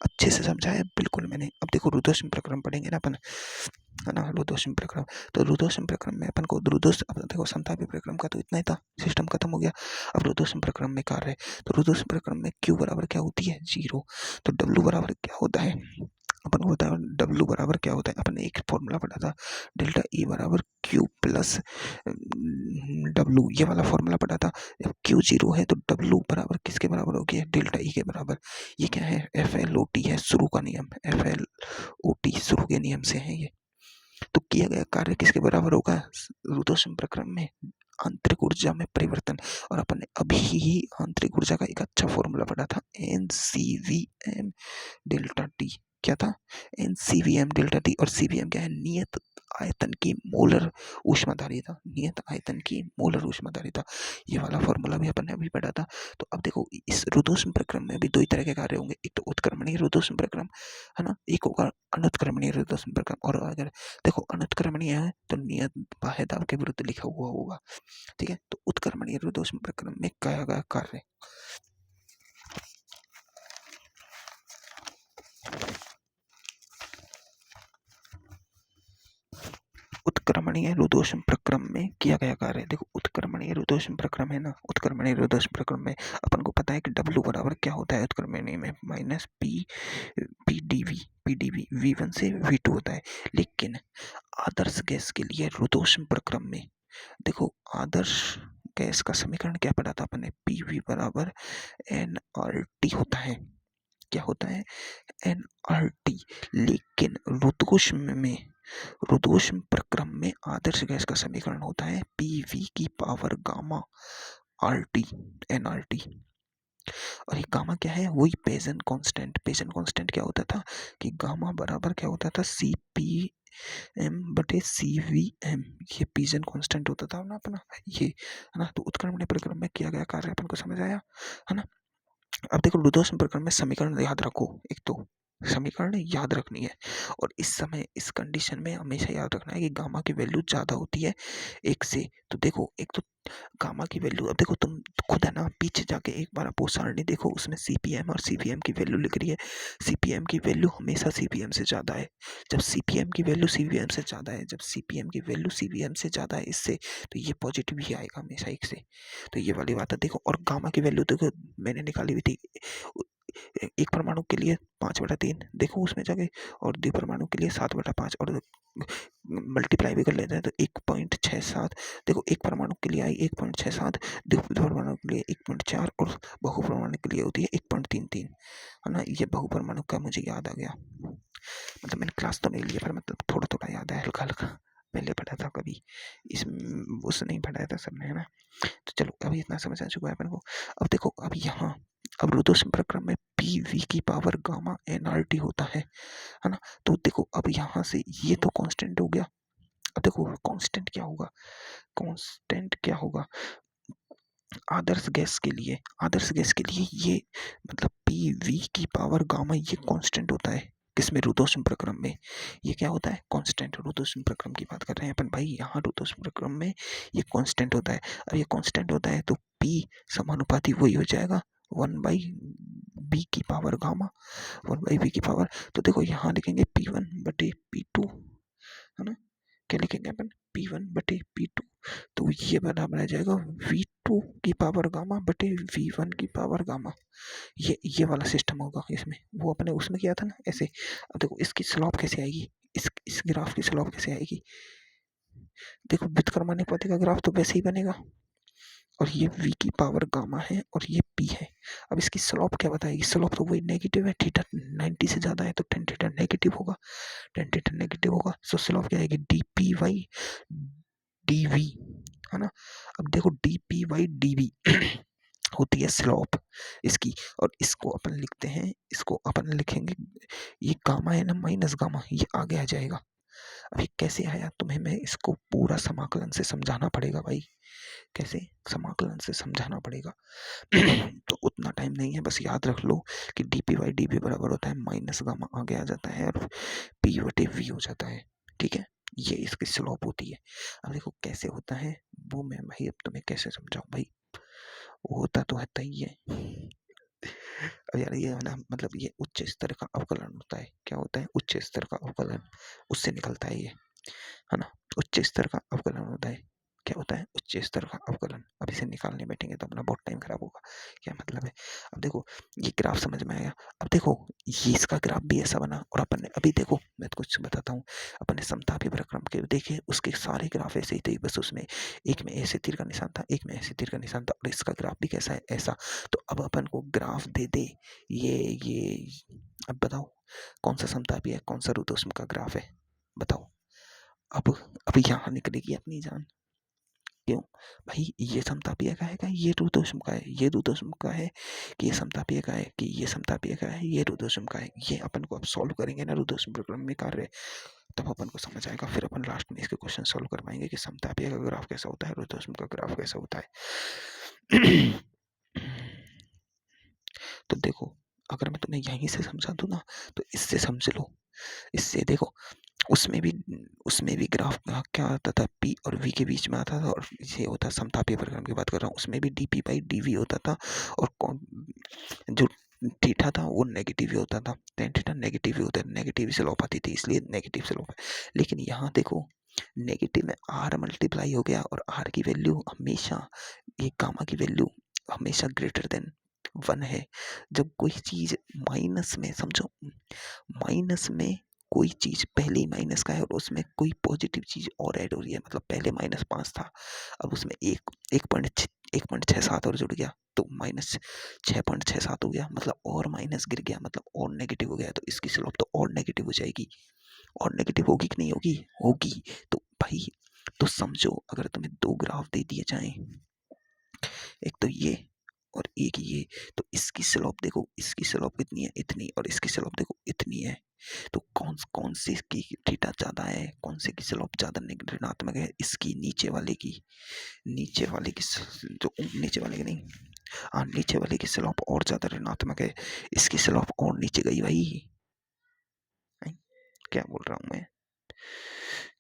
अच्छे से समझाया बिल्कुल मैंने। अब देखो रुद्रष्टम प्रक्रम पढ़ेंगे ना अपन, है ना, रुद्रष्टम प्रक्रम। तो रुद्रष्टम प्रक्रम में अपन को अब देखो समतापीय प्रक्रम का तो इतना ही था, सिस्टम खत्म हो गया। अब रुद्रष्टम प्रक्रम में कार्य है, तो रुद्रष्टम प्रक्रम में Q बराबर क्या होती है, 0। तो W बराबर क्या होता है, अपन को होता है W बराबर क्या होता है, अपन ने एक फॉर्मूला पढ़ा था, डेल्टा E बराबर Q प्लस W, ये वाला फॉर्मूला पढ़ा था। जब Q 0 है तो W बराबर किसके बराबर होगी, डेल्टा E के बराबर। ये क्या है, FLOT है, शुरू का नियम, FLOT शुरू के नियम से है ये। तो किया गया कार्य किसके बराबर होगा रुद्रष्टम प्रक्रम में, आंतरिक ऊर्जा में परिवर्तन। और अपन ने अभी ही आंतरिक ऊर्जा का एक अच्छा फॉर्मूला पढ़ा था, NCVM डेल्टा टी। क्या था? NCVM delta T. और CVM क्या है? नियत आयतन की मोलर ऊष्माधारिता। नियत आयतन की मोलर ऊष्माधारिता, ये वाला फॉर्मूला भी अपन ने अभी पढ़ा था। तो अब देखो इस रुद्धोष्म प्रक्रम में भी दो ही तरह के कार्य होंगे, एक तो उत्क्रमणीय रुद्धोष्म प्रक्रम है ना, एक होगा अनुत्क्रमणीय रुद्धोष्म प्रक्रम। और अगर देखो अनुत्क्रमणीय है तो नियत बाह्य दाब के विरुद्ध लिखा हुआ होगा, ठीक है। तो उत्क्रमणीय रुद्धोष्म प्रक्रम में क्या गया कार्य? उत्क्रमणीय रुद्धोष्म प्रक्रम में किया गया कार्य, देखो उत्क्रमणीय रुद्धोष्म प्रक्रम है ना, उत्क्रमणीय रुद्धोष्म प्रक्रम में अपन को पता है कि W बराबर क्या होता है उत्क्रमणीय में, minus P D we V1 से V2 होता है। लेकिन आदर्श गैस के लिए रुद्धोष्म प्रक्रम में देखो, आदर्श गैस का समीकरण क्या पढ़ा था अपन ने? PV बराबर nRT होता है। क्या होता है? nRT। लेकिन रुद्धोष्म प्रक्रम में आदर्श गैस का समीकरण होता है PV की पावर गामा RT, nRT। और ये गामा क्या है? वही पेजन कांस्टेंट। पेजन कांस्टेंट क्या होता था कि गामा बराबर क्या होता था? CPM बटे CVM। ये पिजन कांस्टेंट होता था ना अपना, ये है ना। तो उत्क्रमणीय प्रक्रम में किया गया कार्य अपन को समझ आया, है ना। अब देखो रुद्धोष्म प्रक्रम में समीकरण याद रखो, एक तो समीकरण याद रखनी है। और इस समय इस कंडीशन में हमेशा याद रखना है कि गामा की वैल्यू ज्यादा होती है एक से। तो देखो एक तो गामा की वैल्यू, अब देखो तुम खुद है ना पीछे जाके एक बार आप वो सारणी देखो, उसमें CPM और CVM की वैल्यू लिख रही है। CPM की वैल्यू हमेशा CPM से ज़्यादा है। जब CPM की वैल्यू CVM से ज़्यादा है, जब CPM की वैल्यू CVM से ज़्यादा है इससे, तो ये पॉजिटिव ही आएगा हमेशा एक से। तो ये वाली बात है। देखो और गामा की वैल्यू देखो मैंने निकाली हुई थी, एक परमाणु के लिए 5/3 देखो उसमें जाके, और द्वि परमाणु के लिए 7/5, और मल्टीप्लाई भी कर लेते हैं तो 1.67। देखो एक परमाणु के लिए आई 1.67, द्वि परमाणु के लिए 1.4, और बहु परमाणु के लिए होती है 1.33, है ना। ये बहु परमाणु का मुझे याद आ गया, मतलब मैंने क्लास तो नहीं लिया पर मतलब थोड़ा थोड़ा याद है, हल्का हल्का पहले पढ़ा था कभी, इस उसने नहीं पढ़ाया था सबने, है ना। तो चलो अभी इतना समझ आ चुका है अपन को। अब देखो अब यहाँ, अब रुद्धोष्म प्रक्रम में PV की पावर गामा nRT होता है ना। तो देखो अब यहाँ से ये तो कांस्टेंट हो गया। अब देखो कांस्टेंट क्या होगा? कांस्टेंट क्या होगा आदर्श गैस के लिए? आदर्श गैस के लिए ये मतलब PV की पावर गामा ये कांस्टेंट होता है। किसमें? रुद्धोष्म प्रक्रम में। ये क्या होता है? कांस्टेंट। रुद्धोष्म प्रक्रम की बात कर रहे हैं अपन भाई, यहाँ रुद्धोष्म प्रक्रम में ये कांस्टेंट होता है। अब ये कांस्टेंट होता है तो P समानुपाती वही हो जाएगा 1/B की पावर गामा, 1/B की पावर। तो देखो यहाँ लिखेंगे P1/P2, है ना। क्या लिखेंगे अपन? P1/P2। तो ये बराबर आ जाएगा V2 की पावर गामा बटे V1 की पावर गामा। ये वाला सिस्टम होगा इसमें, वो अपने उसमें किया था ना ऐसे। अब देखो इसकी स्लॉप कैसे आएगी, इस ग्राफ की स्लॉप कैसे आएगी? देखो व्युत्क्रमानुपाती का ग्राफ तो वैसे ही बनेगा, और ये V की पावर गामा है और ये P है। अब इसकी स्लॉप क्या बताएगी? स्लॉप तो वही नेगेटिव है, थीटा 90 से ज्यादा है तो tan थीटा नेगेटिव होगा, tan थीटा नेगेटिव होगा। सो स्लॉप क्या आएगी? dP/dV, है ना। अब देखो dP/dV होती है स्लॉप इसकी, और इसको अपन लिखते हैं, इसको अपन लिखेंगे, ये गामा है ना माइनस गामा, ये आगे आ जाएगा। अभी कैसे आया तुम्हें मैं इसको पूरा समाकलन से समझाना पड़ेगा भाई, कैसे समाकलन से समझाना पड़ेगा। तो उतना टाइम नहीं है, बस याद रख लो कि dP/dV बराबर होता है माइनस गामा, आगे आ जाता है और P/V हो जाता है, ठीक है। ये इसकी स्लोप होती है। अब देखो कैसे होता है वो मैं भाई अब तुम्हें कैसे समझाऊं भाई, वो होता तो है ही है। अब यार ये है ना, मतलब ये उच्च स्तर का अवकलन होता है। क्या होता है? उच्च स्तर का अवकलन, उससे निकलता है ये, है ना। उच्च स्तर का अवकलन होता है। क्या होता है? उच्च स्तर का अवकलन। अब इसे निकालने बैठेंगे तो अपना बहुत टाइम खराब होगा। क्या मतलब है? अब देखो ये ग्राफ समझ में आया। अब देखो ये इसका ग्राफ भी ऐसा बना, और अपन ने अभी देखो मैं तो कुछ बताता हूँ, अपन ने समतापी प्रक्रम के देखे, उसके सारे ग्राफ ऐसे ही थे, बस उसमें एक में ऐसे तीर का निशान था, एक में ऐसे तीर का निशान था, और इसका ग्राफ भी कैसा है? ऐसा। तो अब अपन को ग्राफ दे दे ये अब बताओ कौन सा समतापी है, कौन सा रुद्धोष्म का ग्राफ है, बताओ। अब यहाँ निकलेगी अपनी जान। क्यों भाई, ये समतापीय का है, ये रुद्धोष्म का है, ये रुद्धोष्म का है कि ये समतापीय का है, कि ये समतापीय का है, ये रुद्धोष्म का है। ये अपन को अब सॉल्व करेंगे ना रुद्धोष्म प्रक्रम में कार्य, तब अपन को समझ आएगा। फिर अपन लास्ट में इसके क्वेश्चन सॉल्व कर पाएंगे कि समतापीय का ग्राफ कैसा होता है, रुद्धोष्म का ग्राफ कैसा होता है। तो देखो, अगर मैं तुम्हें यहीं से समझा दूं ना, तो इससे समझ लो। इससे देखो, उसमें भी ग्राफ क्या आता था, पी और वी के बीच में आता था, और ये होता समतापीय प्रक्रम की बात कर रहा हूँ, उसमें भी D P by D V होता था, और जो थीटा था वो नेगेटिव ही होता था, टेन थीटा नेगेटिव ही होता है, नेगेटिव स्लोप आती थी, इसलिए नेगेटिव स्लोप है। लेकिन यहाँ देखो, नेगेटिव में आर मल्टीप्लाई हो गया, और आर की वैल्यू हमेशा, ये गामा की वैल्यू हमेशा ग्रेटर देन 1 है। जब कोई चीज माइनस में, समझो माइनस में कोई चीज पहले ही माइनस का है, और उसमें कोई पॉजिटिव चीज और ऐड हो रही है, मतलब पहले -5 था, अब उसमें 1.67 और जुड़ गया, तो -6.67 हो गया, मतलब और माइनस गिर गया, मतलब और नेगेटिव हो गया, तो इसकी स्लोप तो और नेगेटिव हो जाएगी। और नेगेटिव होगी कि नहीं होगी, होगी। तो भाई, तो समझो, अगर तुम्हें 2 ग्राफ दे दिए जाएं, एक तो ये और एक ये, तो इसकी स्लोप देखो, इसकी स्लोप कितनी है, इतनी, और इसकी स्लोप देखो इतनी है। तो कौन कौन से की थीटा ज्यादा है, कौन से की स्लोप ज्यादा ऋणात्मक है, इसकी नीचे वाले की, जो नीचे वाले की नहीं, हाँ नीचे वाले की स्लोप और ज्यादा ऋणात्मक है, इसकी स्लोप और नीचे गई भाई। क्या बोल रहा हूँ मैं,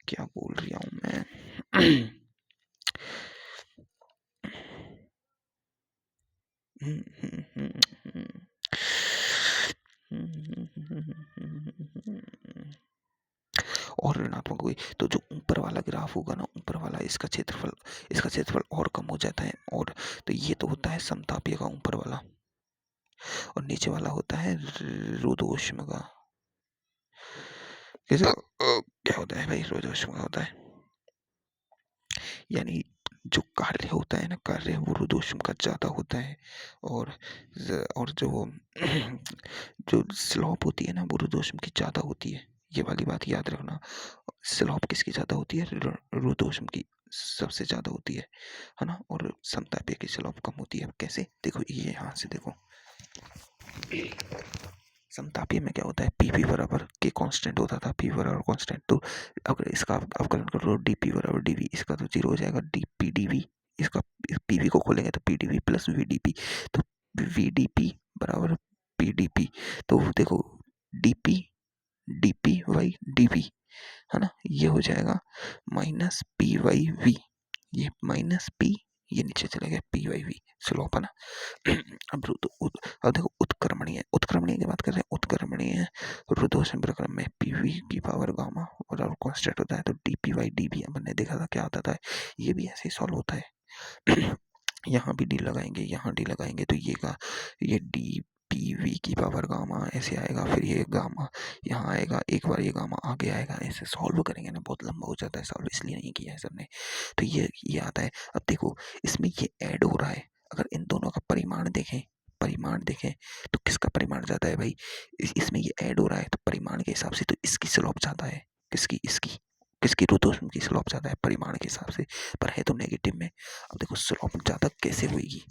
क्या बोल रहा हूँ मैं। और ऋणात्मक हुई तो जो ऊपर वाला ग्राफ होगा ना, ऊपर वाला, इसका क्षेत्रफल और कम हो जाता है, और तो ये तो होता है समतापीय का ऊपर वाला, और नीचे वाला होता है रुद्धोष्म का। कैसे क्या होता है भाई, रुद्धोष्म का होता है, यानी जो कार्य होता है ना, कार्य वो रुद्धोष्म का ज्यादा होता है, और जो जो स्लोप होती है ना, वो रुद्धोष्म की ज्यादा होती है। ये वाली बात याद रखना, स्लोप किसकी ज्यादा होती है, रुद्धोष्म की सबसे ज्यादा होती है ना, और समतापीय की स्लोप कम होती है। कैसे, देखो ये यहाँ से देखो, समतापीय में क्या होता है, पी वी बराबर के कांस्टेंट होता था, पी बराबर कांस्टेंट, तो अगर इसका अवकलन करो, डी पी बराबर डी वी, इसका तो 0 हो जाएगा, डी पी डी वी, इसका पी वी को खोलेंगे तो P D V plus V D P, तो वी डी पी बराबर पी डी पी, तो देखो D P Y D V, है ना, ये हो जाएगा माइनस पी वाई वी, ये माइनस पी, ये नीचे चला गया पी वाई वी, स्लोप है ना। अब देखो उत्क्रमणीय की बात कर रहे हैं, उत्क्रमणीय रुद्धोष्म प्रक्रम में पीवी की पावर गामा और कांस्टेंट होता है, तो डीपी बाई डीबी अपन ने देखा था क्या आता था, ये भी ऐसे ही सॉल्व होता है। यहाँ भी डी लगाएंगे, यहाँ डी लगाएंगे, तो ये डी पी वी की पावर गामा ऐसे आएगा, फिर ये गामा यहाँ आएगा, एक बार ये गामा आगे आएगा, ऐसे सॉल्व करेंगे ना, बहुत लंबा हो जाता है सॉल्व, इसलिए नहीं किया है सर ने। तो ये आता है। अब देखो, इसमें ये ऐड हो रहा है, अगर इन दोनों का परिमाण देखें तो किसका परिमाण ज्यादा है भाई, इसमें ये ऐड हो रहा है, तो परिमाण के हिसाब से तो इसकी स्लोप ज्यादा है, किसकी रुद्धोष्म की स्लोप ज्यादा है परिमाण के हिसाब से, पर है तो नेगेटिव में। अब देखो स्लोप ज्यादा कैसे होगी,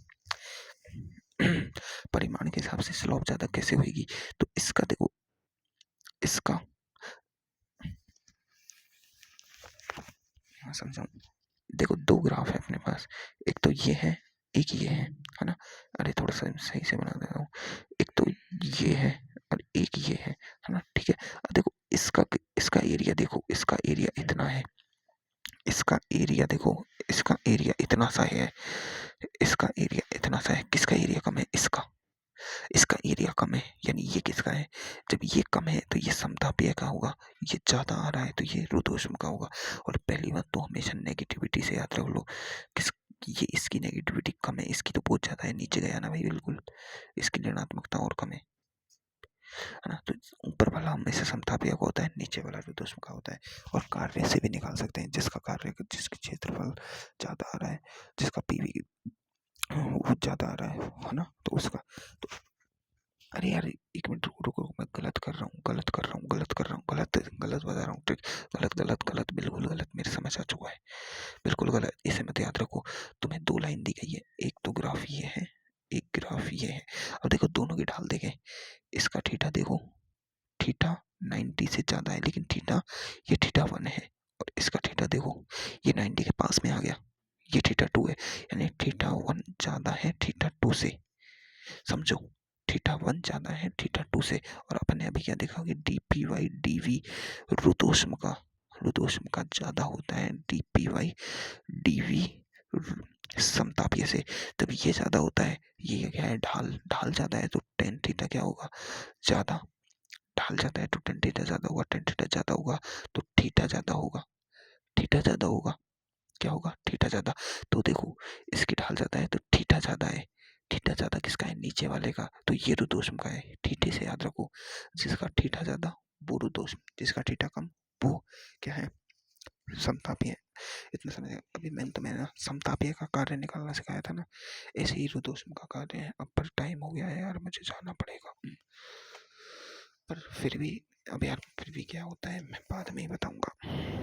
परिमाण के हिसाब से स्लोप ज्यादा कैसे होगी, तो इसका देखो, इसका समझाऊं, देखो 2 ग्राफ है अपने पास, एक तो ये है, एक ये है ना, अरे थोड़ा सा सही से बना देता हूँ, एक तो ये है और एक ये है ना, ठीक है। अब देखो इसका एरिया देखो, इसका एरिया इतना है, इसका एरिया देखो, इसका एरिया इतना सा है, इसका एरिया इतना सा है, किसका एरिया कम है, इसका एरिया कम है, यानी ये किसका है, जब ये कम है तो ये समतापीय का होगा, ये ज्यादा आ रहा है तो ये रुद्धोष्म का होगा। और पहली बात तो हमेशा नेगेटिविटी से याद रख लो, किस ये इसकी नेगेटिविटी कम है, इसकी तो बहुत ज्यादा है, नीचे गया ना भाई बिल्कुल, इसकी ऋणात्मकता और कम है ना। तो ऊपर वाला हमेशा समतापीय का होता है, नीचे वाला रुद्धोष्म का होता है। और कार्य से भी निकाल सकते हैं, जिसका क्षेत्रफल ज्यादा आ रहा है, जिसका पीवी वो ज्यादा आ रहा है ना, तो उसका तो अरे यार एक मिनट रुको रुको, मैं गलत कर रहा हूँ, गलत कर रहा हूँ, गलत कर रहा हूँ, गलत गलत बता रहा हूँ ट्रिक। गलत गलत गलत, बिल्कुल गलत, मेरे समझ आ चुका है। बिल्कुल गलत, इसे मत याद रखो। तुम्हें दो लाइन दी गई है, एक तो ग्राफ ये है, एक ग्राफ ये है। अब देखो दोनों की ढाल देखें, इसका थीटा देखो, थीटा 90 से ज्यादा है, लेकिन थीटा, ये थीटा 1 है। और इसका थीटा देखो, ये 90 के पास में आ गया, ये थीटा 2 है। यानी थीटा 1 ज्यादा है थीटा 2 से, समझो। थीटा 1 ज्यादा है थीटा 2 से। और अपन ने अभी क्या देखा कि d P Y D v रुद्धोष्म का ज्यादा होता है, d P Y D v समतापीय से। तब ये ज्यादा होता है, ये क्या है, ढाल, ढाल ज्यादा है तो टेन थीटा क्या होगा, ज्यादा। ढाल ज्यादा है तो टेन थीटा ज्यादा होगा, टेन थीटा ज्यादा होगा तो थीटा ज्यादा होगा, थीटा ज्यादा होगा, क्या होगा, थीटा ज्यादा। तो देखो, इसकी ढाल ज्यादा है तो थीटा ज्यादा है। थीटा ज्यादा किसका है, नीचे वाले का, तो ये रुद्धोष्म का है। थीटे से याद रखो, जिसका थीटा ज्यादा वो रुद्धोष्म, जिसका थीटा कम वो क्या है, समतापीय है। इतना समझ, अभी मैंने तुम्हें ना समतापीय का कार्य निकालना सिखाया था ना, ऐसे ही रुद्धोष्म का कार्य है। अब पर टाइम हो गया है यार, मुझे जाना पड़ेगा। पर फिर भी, अब यार फिर भी क्या होता है मैं बाद में ही बताऊंगा।